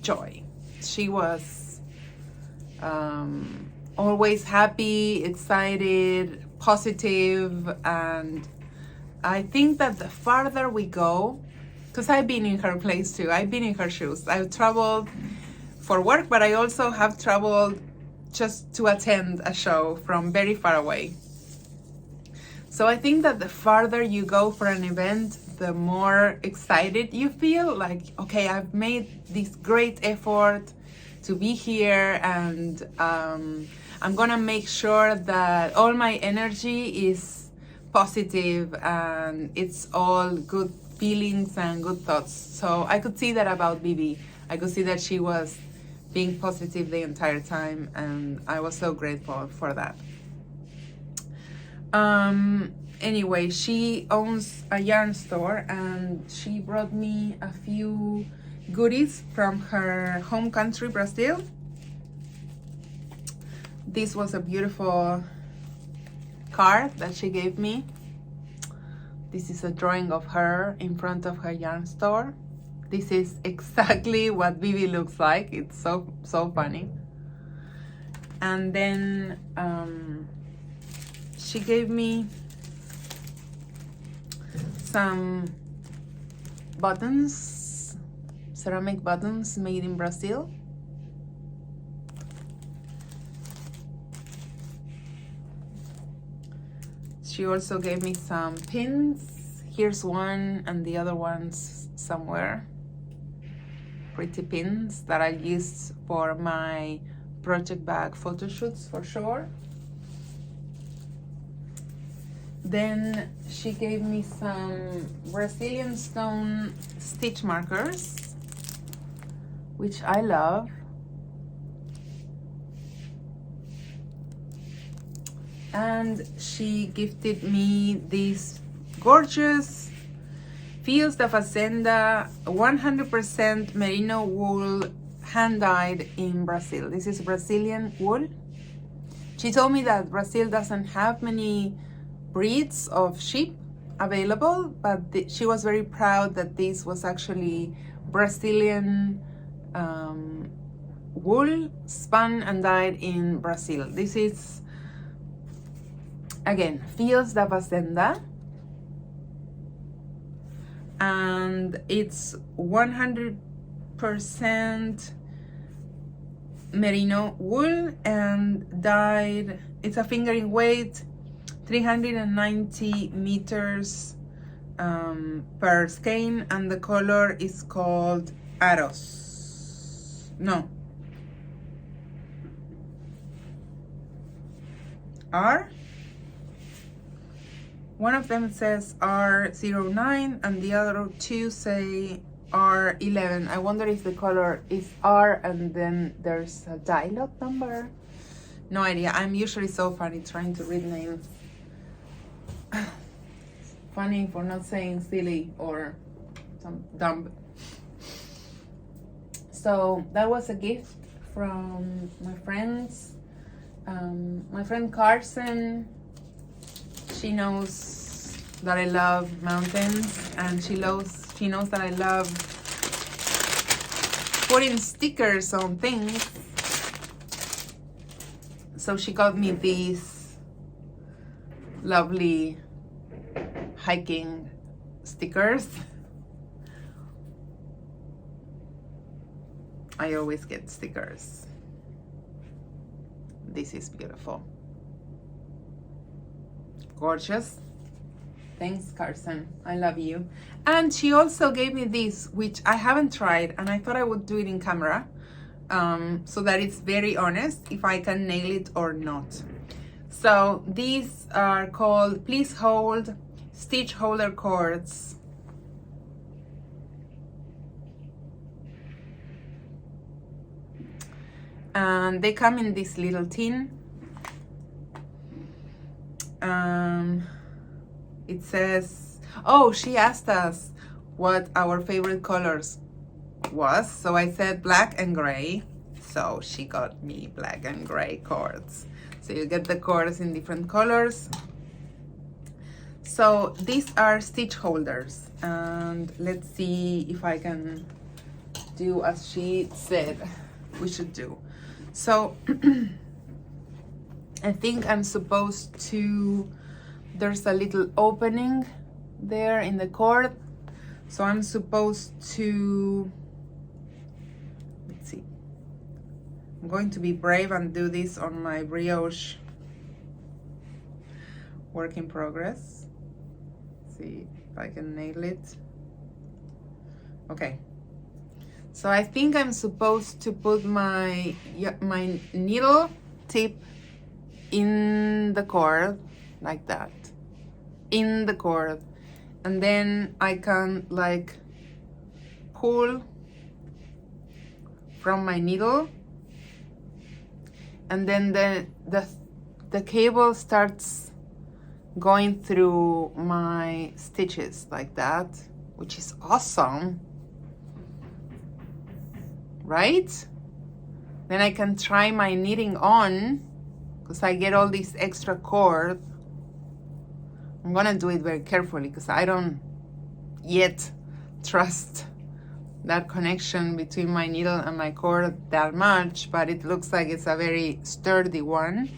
joy. She was always happy, excited, positive, and I think that the farther we go, because I've been in her place too, I've been in her shoes. I've traveled for work, but I also have traveled just to attend a show from very far away. So I think that the farther you go for an event, the more excited you feel, like, okay, I've made this great effort to be here, and I'm gonna make sure that all my energy is positive and it's all good feelings and good thoughts. So I could see that about Bibi. I could see that she was being positive the entire time, and I was so grateful for that. Anyway, she owns a yarn store, and she brought me a few goodies from her home country, Brazil. This was a beautiful card that she gave me. This is a drawing of her in front of her yarn store. This is exactly what Bibi looks like. It's so funny. And then she gave me some buttons, ceramic buttons made in Brazil. She also gave me some pins. Here's one, and the other one's somewhere. Pretty pins that I used for my project bag photo shoots for sure. Then she gave me some Brazilian stone stitch markers, which I love. And she gifted me these gorgeous Fios da Fazenda 100% merino wool, hand dyed in Brazil. This is Brazilian wool. She told me that Brazil doesn't have many breeds of sheep available, but she was very proud that this was actually Brazilian wool spun and dyed in Brazil. This is, again, Fios da Fazenda, and it's 100% merino wool and dyed. It's a fingering weight, 390 meters per skein, and the color is called Aros. No. R? One of them says R09 and the other two say R11. I wonder if the color is R and then there's a dialogue number. No idea. I'm usually so funny trying to read names. Funny for not saying silly or some dumb. So that was a gift from my friends. My friend Carson, she knows that I love mountains, and she knows that I love putting stickers on things. So she got me these lovely hiking stickers. I always get stickers. This is beautiful. Gorgeous. Thanks, Carson. I love you. And she also gave me this, which I haven't tried, and I thought I would do it in camera, so that it's very honest if I can nail it or not. So these are called Please Hold Stitch Holder Cords. And they come in this little tin. It says, oh, she asked us what our favorite colors was. So I said black and gray. So she got me black and gray cords. So you get the cords in different colors. So these are stitch holders. And let's see if I can do as she said we should do. So I think I'm supposed to, there's a little opening there in the cord. So I'm supposed to, let's see, I'm going to be brave and do this on my brioche work in progress. See if I can nail it. Okay. So I think I'm supposed to put my needle tip in the cord like that, in the cord, and then I can like pull from my needle, and then the cable starts going through my stitches like that, which is awesome, right? Then I can try my knitting on because I get all this extra cord. I'm gonna do it very carefully because I don't yet trust that connection between my needle and my cord that much, but it looks like it's a very sturdy one.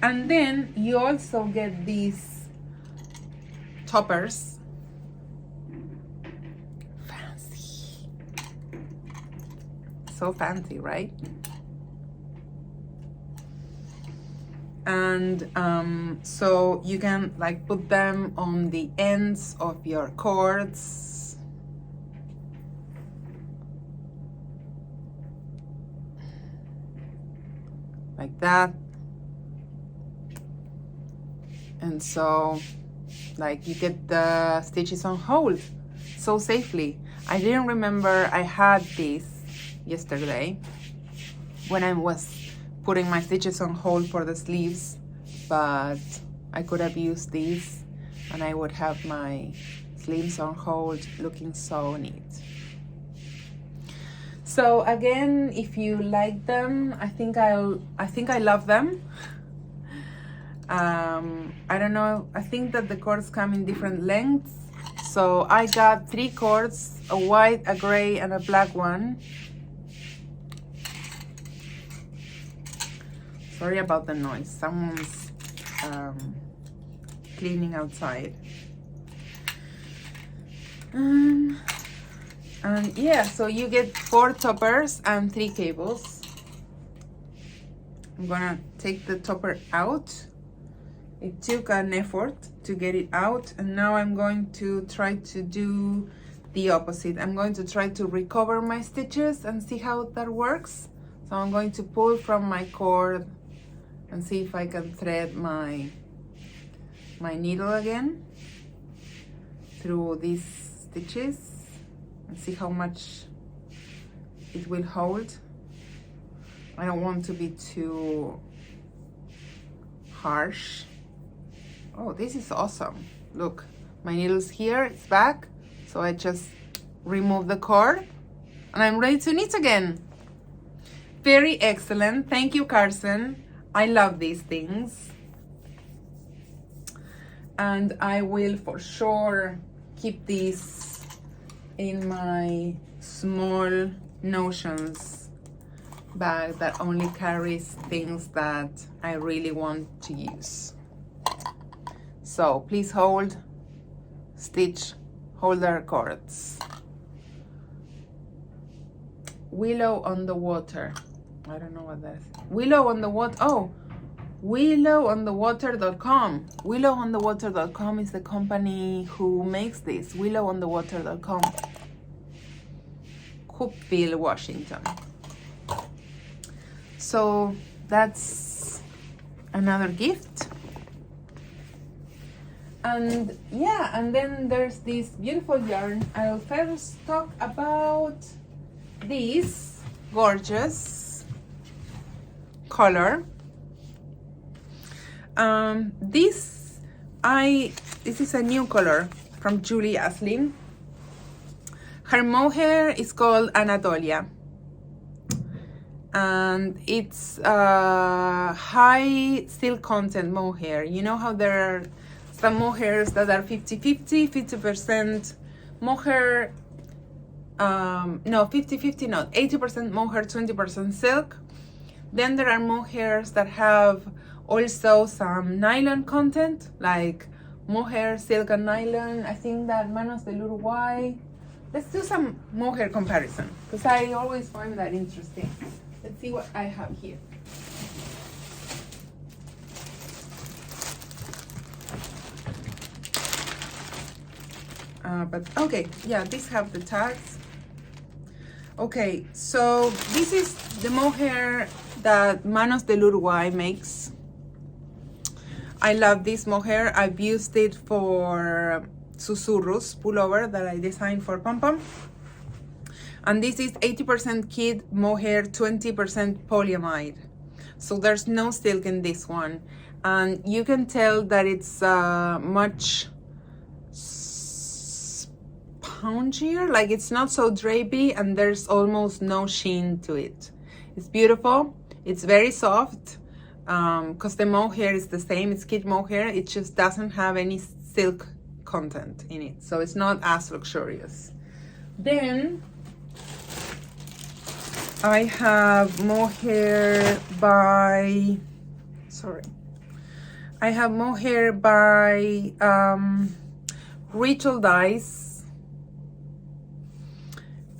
And then you also get these toppers. Fancy. So fancy, right? And so you can like put them on the ends of your cords. Like that. And so like you get the stitches on hold so safely. I didn't remember I had this yesterday when I was putting my stitches on hold for the sleeves, but I could have used these and I would have my sleeves on hold looking so neat. So again, if you like them, I think I love them. I don't know, I think that the cords come in different lengths. So I got 3 cords, a white, a gray, and a black one. Sorry about the noise, someone's cleaning outside. And yeah, so you get 4 toppers and 3 cables. I'm gonna take the topper out. It took an effort to get it out, and now I'm going to try to do the opposite. I'm going to try to recover my stitches and see how that works. So I'm going to pull from my cord and see if I can thread my needle again through these stitches and see how much it will hold. I don't want to be too harsh. Oh, this is awesome. Look, my needle's here, it's back. So I just remove the cord and I'm ready to knit again. Very excellent. Thank you, Carson. I love these things. And I will for sure keep these in my small notions bag that only carries things that I really want to use. So please hold stitch holder cords. Willow on the water. I don't know what that is. Willow on the water. Oh, willowonthewater.com. Willowonthewater.com is the company who makes this. Willowonthewater.com. Coopville, Washington. So that's another gift. And yeah, and then there's this beautiful yarn. I'll first talk about this gorgeous color. This is a new color from Julie Asselin. Her mohair is called Anatolia, and it's high silk content mohair. You know how there are some mohairs that are 50-50, 50% mohair, no, 50-50 not, 80% mohair, 20% silk. Then there are mohairs that have also some nylon content, like mohair, silk, and nylon. I think that Manos del Uruguay. Let's do some mohair comparison, because I always find that interesting. Let's see what I have here. But okay, yeah, these have the tags. Okay, so this is the mohair that Manos del Uruguay makes. I love this mohair. I've used it for susurros pullover that I designed for Pom Pom. And this is 80% kid mohair, 20% polyamide. So there's no silk in this one. And you can tell that it's much spongier, like it's not so drapey, and there's almost no sheen to it. It's beautiful. It's very soft, because the mohair is the same. It's kid mohair. It just doesn't have any silk content in it, so it's not as luxurious. Then I have mohair by, I have mohair by Ritual Dyes,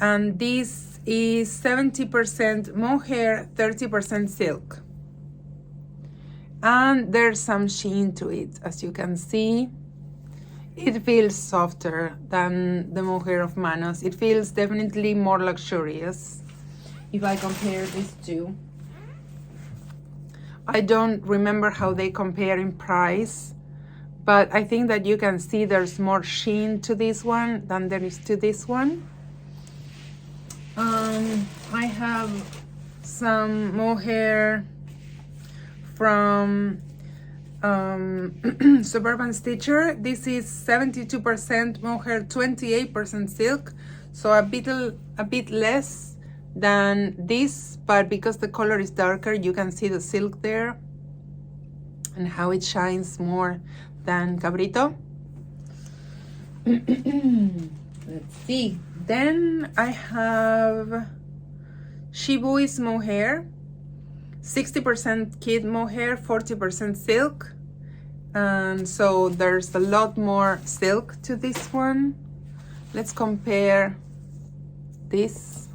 and this is 70% mohair, 30% silk. And there's some sheen to it, as you can see. It feels softer than the mohair of Manos. It feels definitely more luxurious if I compare these two. I don't remember how they compare in price, but I think that you can see there's more sheen to this one than there is to this one. I have some mohair from Suburban Stitcher. This is 72% mohair, 28% silk, so a bit less than this, but because the color is darker, you can see the silk there and how it shines more than Cabrito. Let's see. Then I have Shibui's mohair, 60% kid mohair, 40% silk, and so there's a lot more silk to this one. Let's compare this.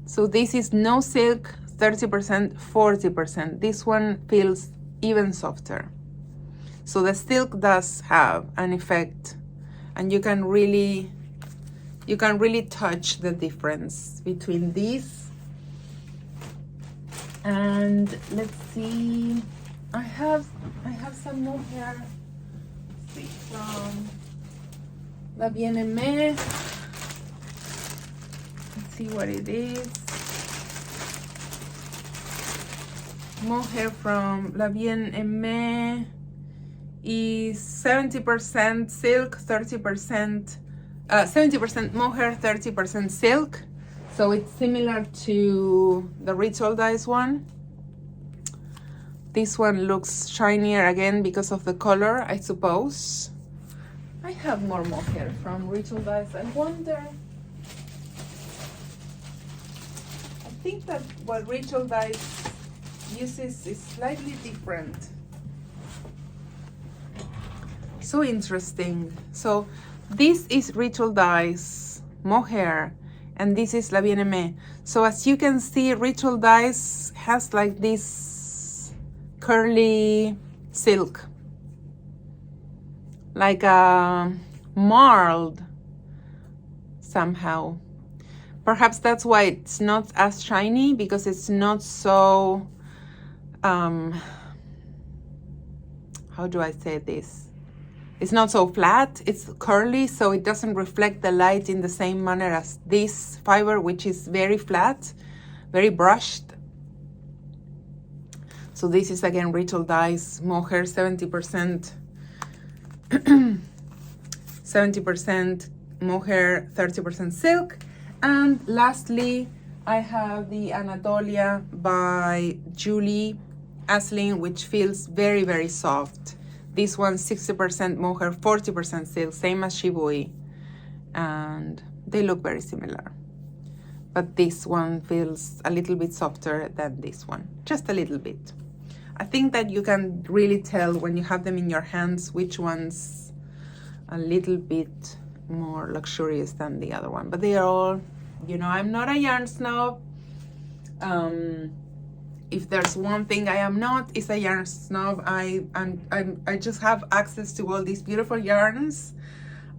So this is no silk, 30%, 40%. This one feels even softer. So the silk does have an effect, and you can really touch the difference between these. And let's see, I have some mohair from La Bien Aimée. Let's see what it is. Mohair from La Bien Aimée is 70% silk, 30%, 70% mohair, 30% silk. So it's similar to the Ritual Dyes one. This one looks shinier again because of the color, I suppose. I have more mohair from Ritual Dyes. I wonder, I think that what Ritual Dyes uses is slightly different. So interesting. So this is Ritual Dyes mohair, and this is La Bien Aimée. So as you can see, Ritual Dyes has like this curly silk, like a marled somehow. Perhaps that's why it's not as shiny, because it's not so, how do I say this? It's not so flat, it's curly, so it doesn't reflect the light in the same manner as this fiber, which is very flat, very brushed. So this is again Ritual Dyes mohair, 70%, 70% mohair, 30% silk. And lastly, I have the Anatolia by Julie Asselin, which feels very, very soft. This one 60% mohair, 40% silk, same as Shibui, and they look very similar. But this one feels a little bit softer than this one, just a little bit. I think that you can really tell when you have them in your hands which one's a little bit more luxurious than the other one. But they are all, you know, I'm not a yarn snob. If there's one thing I am not, is a yarn snob. I just have access to all these beautiful yarns,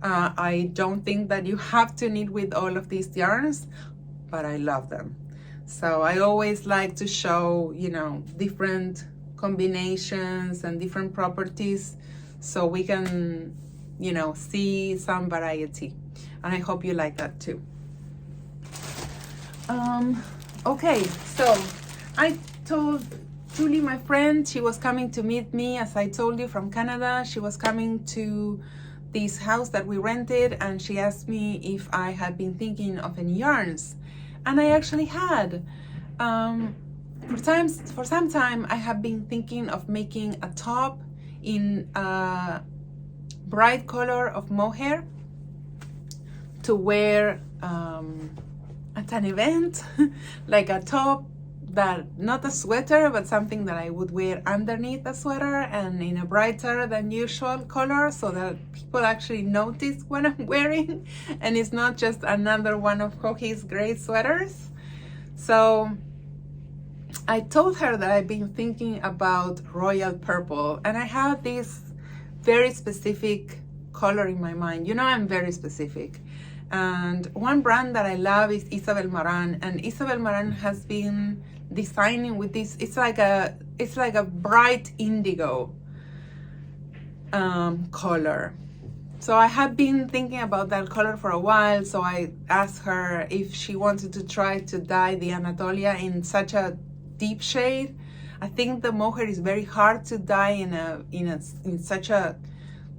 I don't think that you have to knit with all of these yarns, but I love them. So I always like to show, you know, different combinations and different properties so we can, you know, see some variety. And I hope you like that too. Okay, so I told Julie, my friend, she was coming to meet me, as I told you, from Canada. She was coming to this house that we rented, and she asked me if I had been thinking of any yarns. And I actually had. For some time, I have been thinking of making a top in a bright color of mohair to wear at an event, like a top that, not a sweater, but something that I would wear underneath a sweater and in a brighter than usual color, so that people actually notice what I'm wearing and it's not just another one of Joji's great sweaters. So I told her that I've been thinking about royal purple, and I have this very specific color in my mind. You know, I'm very specific. And one brand that I love is Isabel Marant, and Isabel Marant has been designing with this. It's like a bright indigo color. So I have been thinking about that color for a while. So I asked her if she wanted to try to dye the Anatolia in such a deep shade. I think the mohair is very hard to dye in such a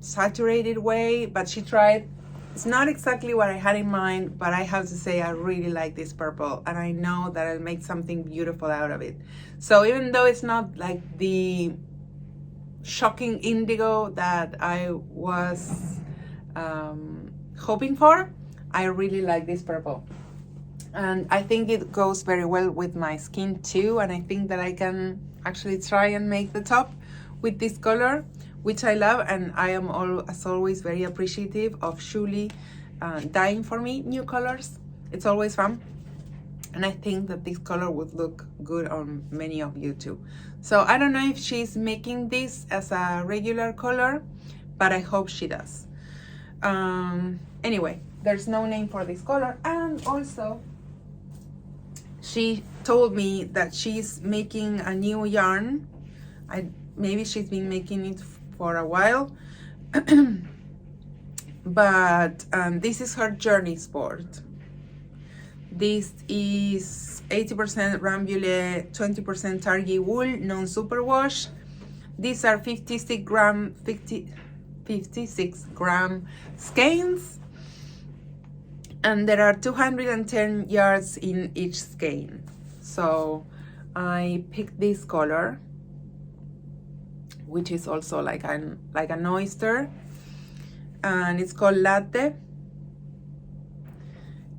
saturated way, but she tried. It's not exactly what I had in mind, but I have to say I really like this purple, and I know that I'll make something beautiful out of it. So even though it's not like the shocking indigo that I was hoping for, I really like this purple. And I think it goes very well with my skin too, and I think that I can actually try and make the top with this color, which I love. And I am as always very appreciative of Julie dyeing for me new colors. It's always fun, and I think that this color would look good on many of you too. So I don't know if she's making this as a regular color, but I hope she does. Anyway, there's no name for this color. And also she told me that she's making a new yarn. Maybe she's been making it for a while, but this is her Journey Sport. This is 80% Rambouillet, 20% Targhee wool, non-superwash. These are 56 gram skeins, and there are 210 yards in each skein. So I picked this color, which is also like an oyster, and it's called Latte.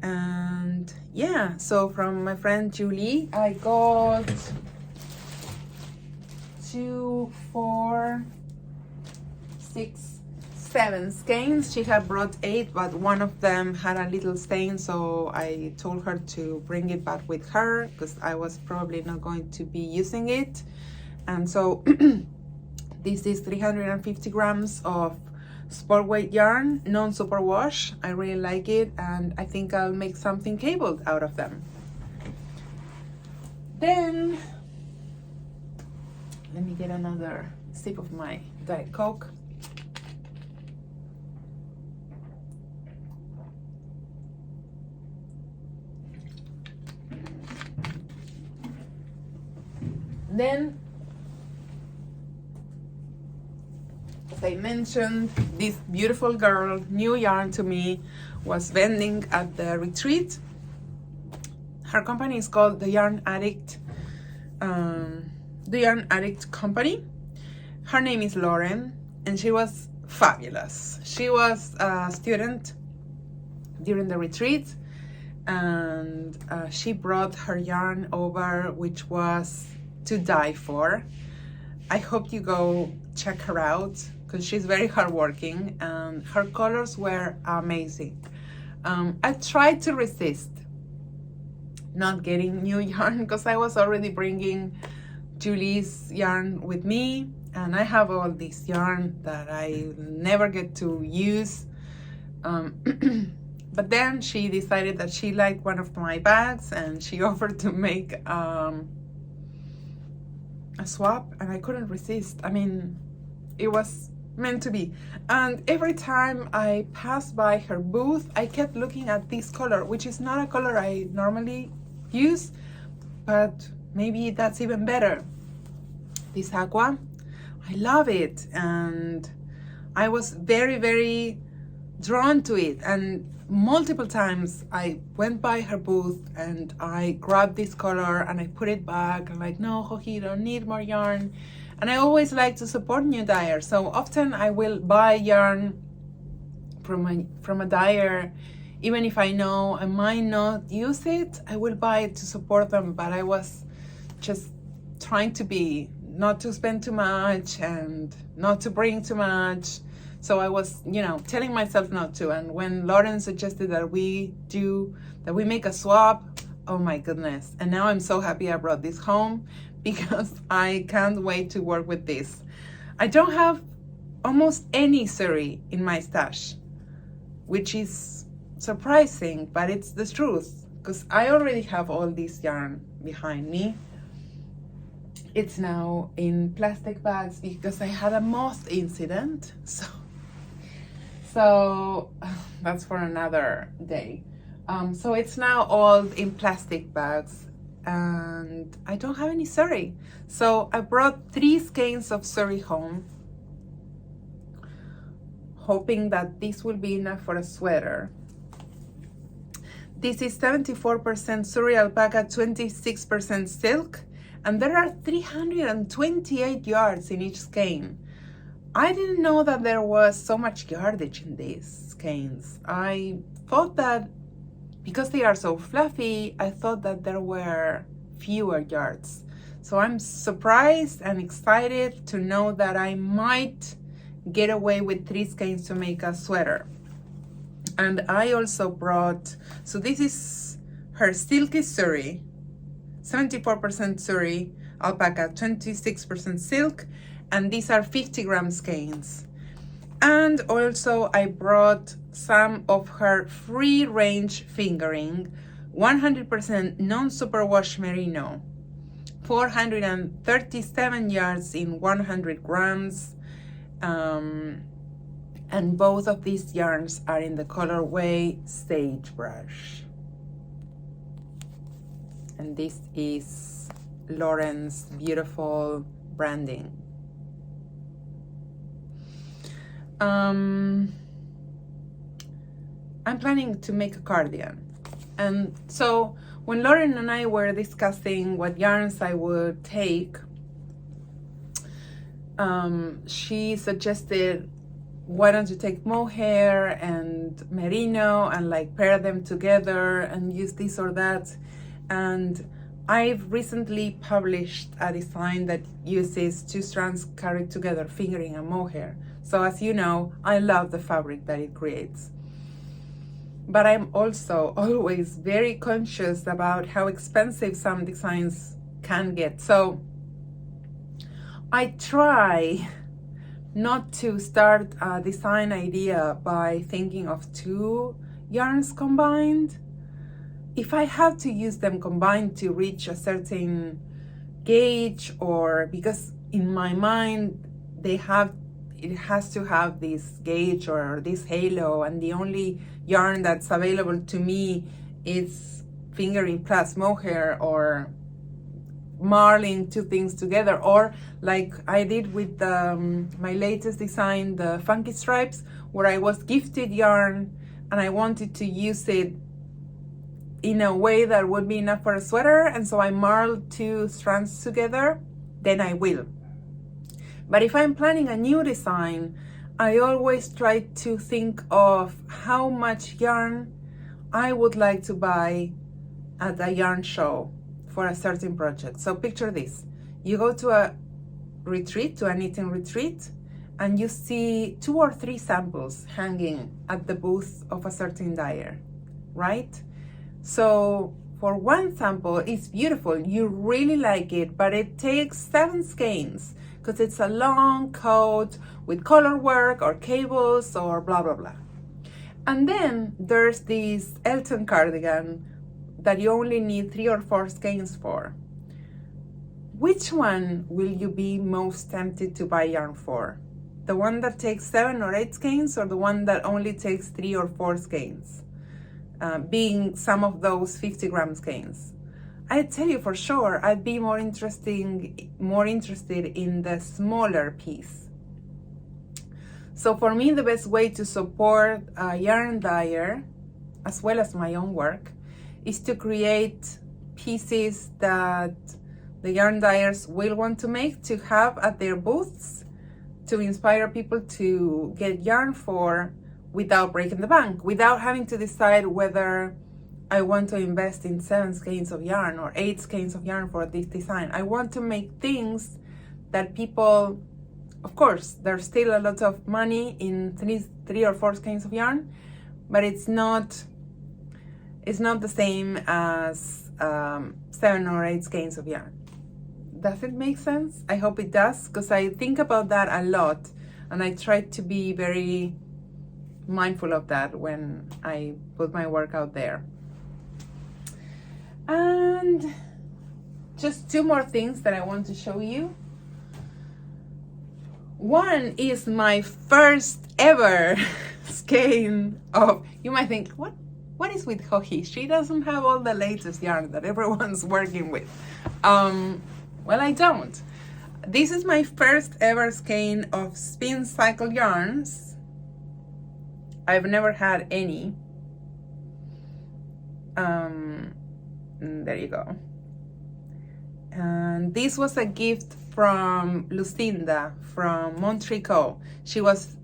And yeah, so from my friend Julie, I got 2, 4, 6, 7 skeins. She had brought 8, but one of them had a little stain, so I told her to bring it back with her because I was probably not going to be using it. And so this is 350 grams of sport weight yarn, non-superwash. I really like it, and I think I'll make something cabled out of them. Then let me get another sip of my Diet Coke. Then, as I mentioned, this beautiful girl, new yarn to me, was vending at the retreat. Her company is called the Yarn Addict, the Yarn Addict company. Her name is Lauren, and she was fabulous. She was a student during the retreat, and she brought her yarn over, which was to die for. I hope you go check her out because she's very hardworking, and her colors were amazing. I tried to resist not getting new yarn because I was already bringing Julie's yarn with me, and I have all this yarn that I never get to use, But then she decided that she liked one of my bags and she offered to make a swap, and I couldn't resist. I mean, it was meant to be. And every time I passed by her booth, I kept looking at this color, which is not a color I normally use, but maybe that's even better. This aqua, I love it, and I was very, very drawn to it. And multiple times I went by her booth and I grabbed this color and I put it back. I'm like, no, Joji, you don't need more yarn. And I always like to support new dyers, so often I will buy yarn from a dyer, even if I know I might not use it. I will buy it to support them. But I was just trying to be, not to spend too much and not to bring too much. So I was, you know, telling myself not to. And when Lauren suggested that we make a swap, oh my goodness. And now I'm so happy I brought this home, because I can't wait to work with this. I don't have almost any Suri in my stash, which is surprising, but it's the truth, because I already have all this yarn behind me. It's now in plastic bags because I had a moth incident, so that's for another day. So it's now all in plastic bags, and I don't have any Suri. So I brought 3 skeins of Suri home, hoping that this will be enough for a sweater. This is 74% Suri alpaca, 26% silk, and there are 328 yards in each skein. I didn't know that there was so much yardage in these skeins. I thought that because they are so fluffy, I thought that there were fewer yards. So I'm surprised and excited to know that I might get away with 3 skeins to make a sweater. And I also brought, so this is her Silky Suri, 74% Suri alpaca, 26% silk, and these are 50-gram skeins. And also I brought some of her free range fingering, 100% non-superwash merino, 437 yards in 100 grams. And both of these yarns are in the colorway Sagebrush. And this is Lauren's beautiful branding. I'm planning to make a cardigan. And so when Lauren and I were discussing what yarns I would take, she suggested, why don't you take mohair and merino and like pair them together and use this or that. And I've recently published a design that uses 2 strands carried together, fingering and mohair. So as you know, I love the fabric that it creates. But I'm also always very conscious about how expensive some designs can get. So I try not to start a design idea by thinking of 2 yarns combined. If I have to use them combined to reach a certain gauge, or because in my mind it has to have this gauge or this halo, and the only yarn that's available to me is fingering plus mohair, or marling 2 things together, or like I did with my latest design, the funky stripes, where I was gifted yarn and I wanted to use it in a way that would be enough for a sweater, and so I marled 2 strands together, then I will. But if I'm planning a new design, I always try to think of how much yarn I would like to buy at a yarn show for a certain project. So picture this: you go to a retreat, to a knitting retreat, and you see 2 or 3 samples hanging at the booth of a certain dyer, right? So for one sample, it's beautiful, you really like it, but it takes 7 skeins because it's a long coat with color work or cables or blah, blah, blah. And then there's this Elton cardigan that you only need 3 or 4 skeins for. Which one will you be most tempted to buy yarn for? The one that takes 7 or 8 skeins, or the one that only takes 3 or 4 skeins? Being some of those 50-gram skeins. I tell you for sure, I'd be more interested in the smaller piece. So for me, the best way to support a yarn dyer, as well as my own work, is to create pieces that the yarn dyers will want to make, to have at their booths, to inspire people to get yarn for without breaking the bank, without having to decide whether I want to invest in 7 skeins of yarn or 8 skeins of yarn for this design. I want to make things that people, of course, there's still a lot of money in 3 or 4 skeins of yarn, but it's not the same as 7 or 8 skeins of yarn. Does it make sense? I hope it does, because I think about that a lot, and I try to be very mindful of that when I put my work out there. And just 2 more things that I want to show you. One is my first ever skein of, you might think, what is with Joji? She doesn't have all the latest yarn that everyone's working with. Well, I don't. This is my first ever skein of Spincycle yarns. I've never had any. There you go. And this was a gift from Lucinda from Moondrake. She was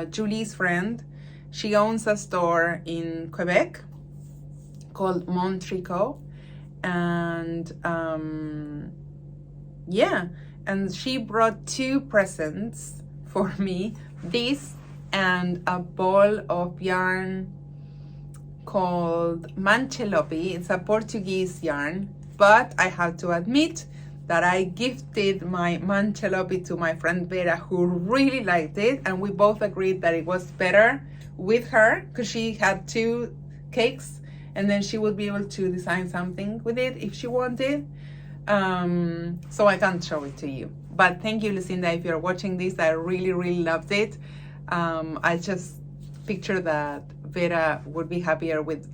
Julie's friend. She owns a store in Quebec called Moondrake, and yeah, and she brought 2 presents for me, this and a ball of yarn called Manchelope. It's a Portuguese yarn, but I have to admit that I gifted my Manchelope to my friend Vera, who really liked it, and we both agreed that it was better with her because she had 2 cakes, and then she would be able to design something with it if she wanted. So I can't show it to you, but thank you, Lucinda, if you're watching this. I really loved it. I just picture that Vera would be happier with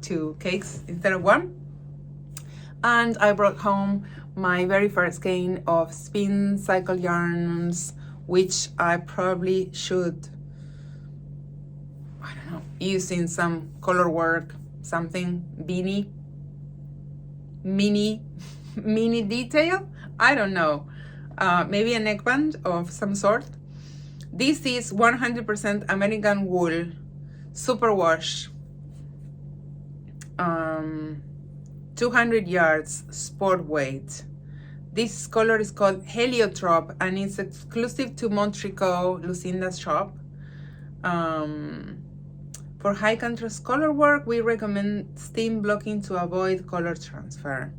2 cakes instead of 1. And I brought home my very first skein of Spincycle yarns, which I probably should, I don't know, use in some color work, something mini detail, I don't know, maybe a neckband of some sort. This is 100% American wool, superwash, 200 yards, sport weight. This color is called Heliotrope, and it's exclusive to Moondrake, Lucinda's shop. For high contrast color work, we recommend steam blocking to avoid color transfer.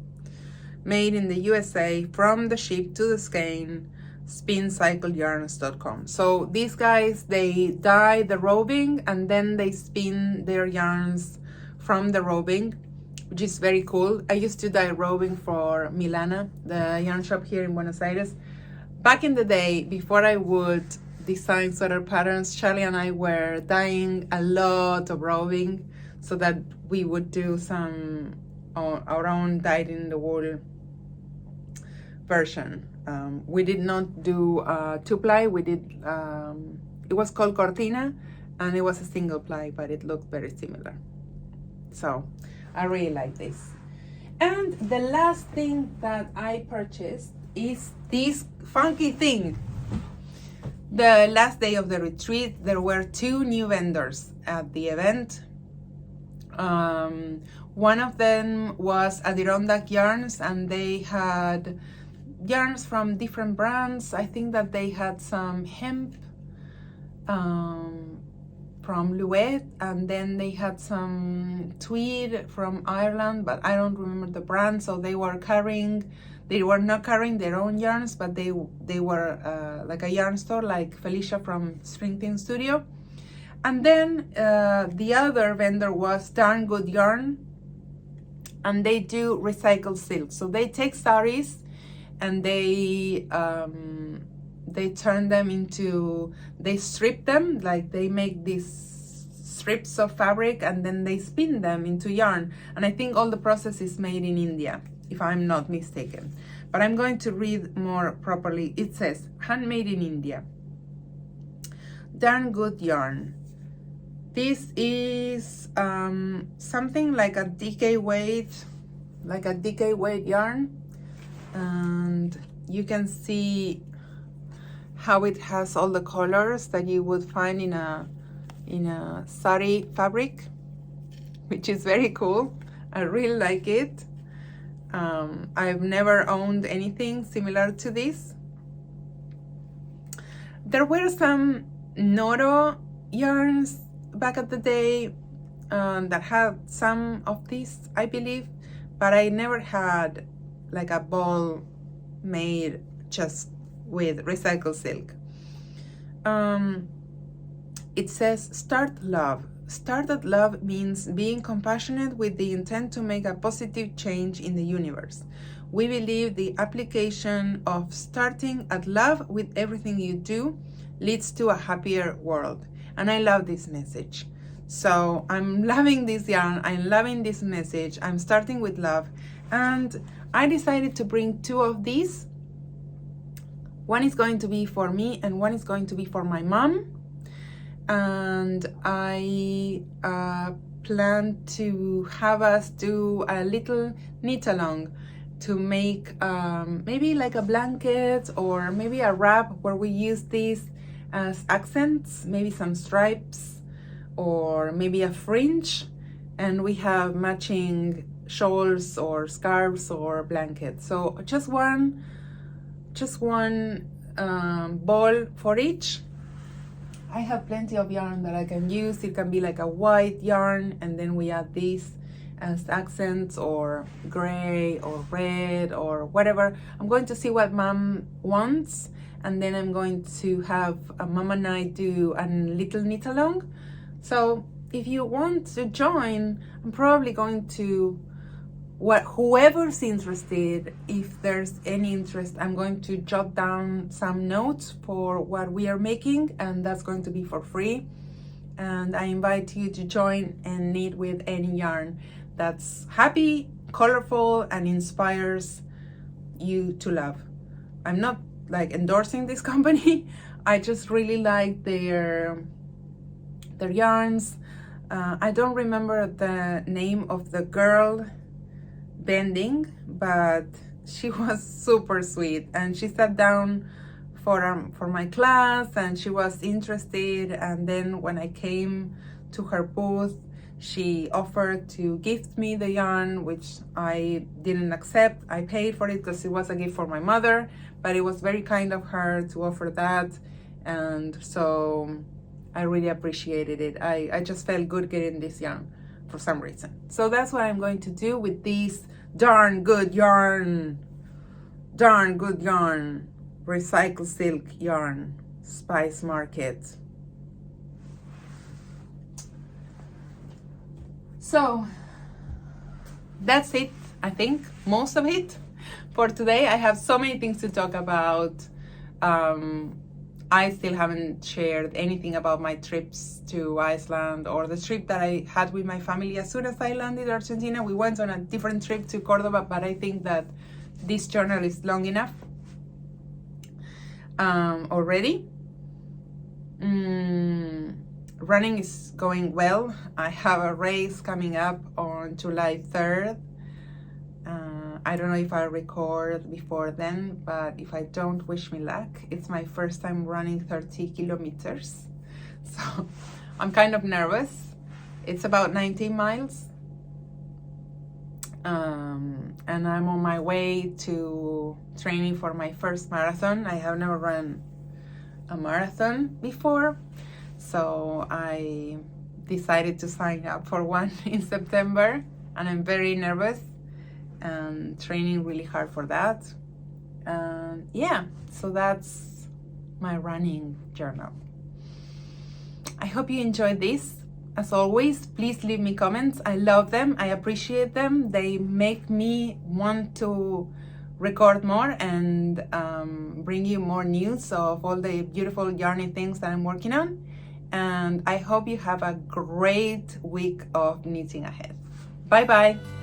Made in the USA, from the ship to the skein, spincycleyarns.com. So these guys, they dye the roving and then they spin their yarns from the roving, which is very cool. I used to dye roving for Milana, the yarn shop here in Buenos Aires. Back in the day, before I would design sweater patterns, Charlie and I were dyeing a lot of roving so that we would do some our own dyed in the wool version. We did not do 2-ply. We did, it was called Cortina, and it was a single ply, but it looked very similar. So I really like this. And the last thing that I purchased is this funky thing. The last day of the retreat, there were 2 new vendors at the event. One of them was Adirondack Yarns, and they had yarns from different brands. I think that they had some hemp from Louet, and then they had some tweed from Ireland, but I don't remember the brand. So they were not carrying their own yarns, but they were like a yarn store, like Felicia from Springtime Studio. And then the other vendor was Darn Good Yarn, and they do recycled silk. So they take saris and they turn them into, they strip them, like they make these strips of fabric and then they spin them into yarn. And I think all the process is made in India, if I'm not mistaken. But I'm going to read more properly. It says, handmade in India. Darn Good Yarn. This is something like a DK weight, yarn, and you can see how it has all the colors that you would find in a sari fabric, which is very cool. I really like it. I've never owned anything similar to this. There were some Noro yarns back at the day that had some of these, I believe, but I never had like a ball made just with recycled silk. It says, start love. Start at love means being compassionate with the intent to make a positive change in the universe. We believe the application of starting at love with everything you do leads to a happier world. And I love this message. So I'm loving this yarn. I'm loving this message. I'm starting with love. And I decided to bring two of these. One is going to be for me and one is going to be for my mom. And I plan to have us do a little knit along to make maybe like a blanket or maybe a wrap where we use these as accents, maybe some stripes or maybe a fringe, and we have matching shawls or scarves or blankets. So just one ball for each. I have plenty of yarn that I can use. It can be like a white yarn and then we add these as accents, or gray or red or whatever. I'm going to see what mom wants, and then I'm going to have mom and I do a little knit along. So if you want to join, I'm probably going to, whoever's interested, if there's any interest, I'm going to jot down some notes for what we are making, and that's going to be for free. And I invite you to join and knit with any yarn that's happy, colorful, and inspires you to love. I'm not like endorsing this company. I just really like their yarns. I don't remember the name of the girl bending, but she was super sweet, and she sat down for my class and she was interested. And then when I came to her booth, she offered to gift me the yarn, which I didn't accept. I paid for it because it was a gift for my mother, but it was very kind of her to offer that, and so I really appreciated it. I just felt good getting this yarn for some reason. So that's what I'm going to do with these darn good yarn, recycled silk yarn, Spice Market. So that's it, I think, most of it for today. I have so many things to talk about. I still haven't shared anything about my trips to Iceland or the trip that I had with my family. As soon as I landed in Argentina, we went on a different trip to Cordoba, but I think that this journal is long enough already. Running is going well. I have a race coming up on July 3rd. I don't know if I'll record before then, but if I don't, wish me luck. It's my first time running 30 kilometers. So I'm kind of nervous. It's about 19 miles. And I'm on my way to training for my first marathon. I have never run a marathon before, so I decided to sign up for one in September, and I'm very nervous and training really hard for that. Yeah, so that's my running journal. I hope you enjoyed this. As always, please leave me comments. I love them. I appreciate them. They make me want to record more and bring you more news of all the beautiful yarny things that I'm working on. And I hope you have a great week of knitting ahead. Bye bye.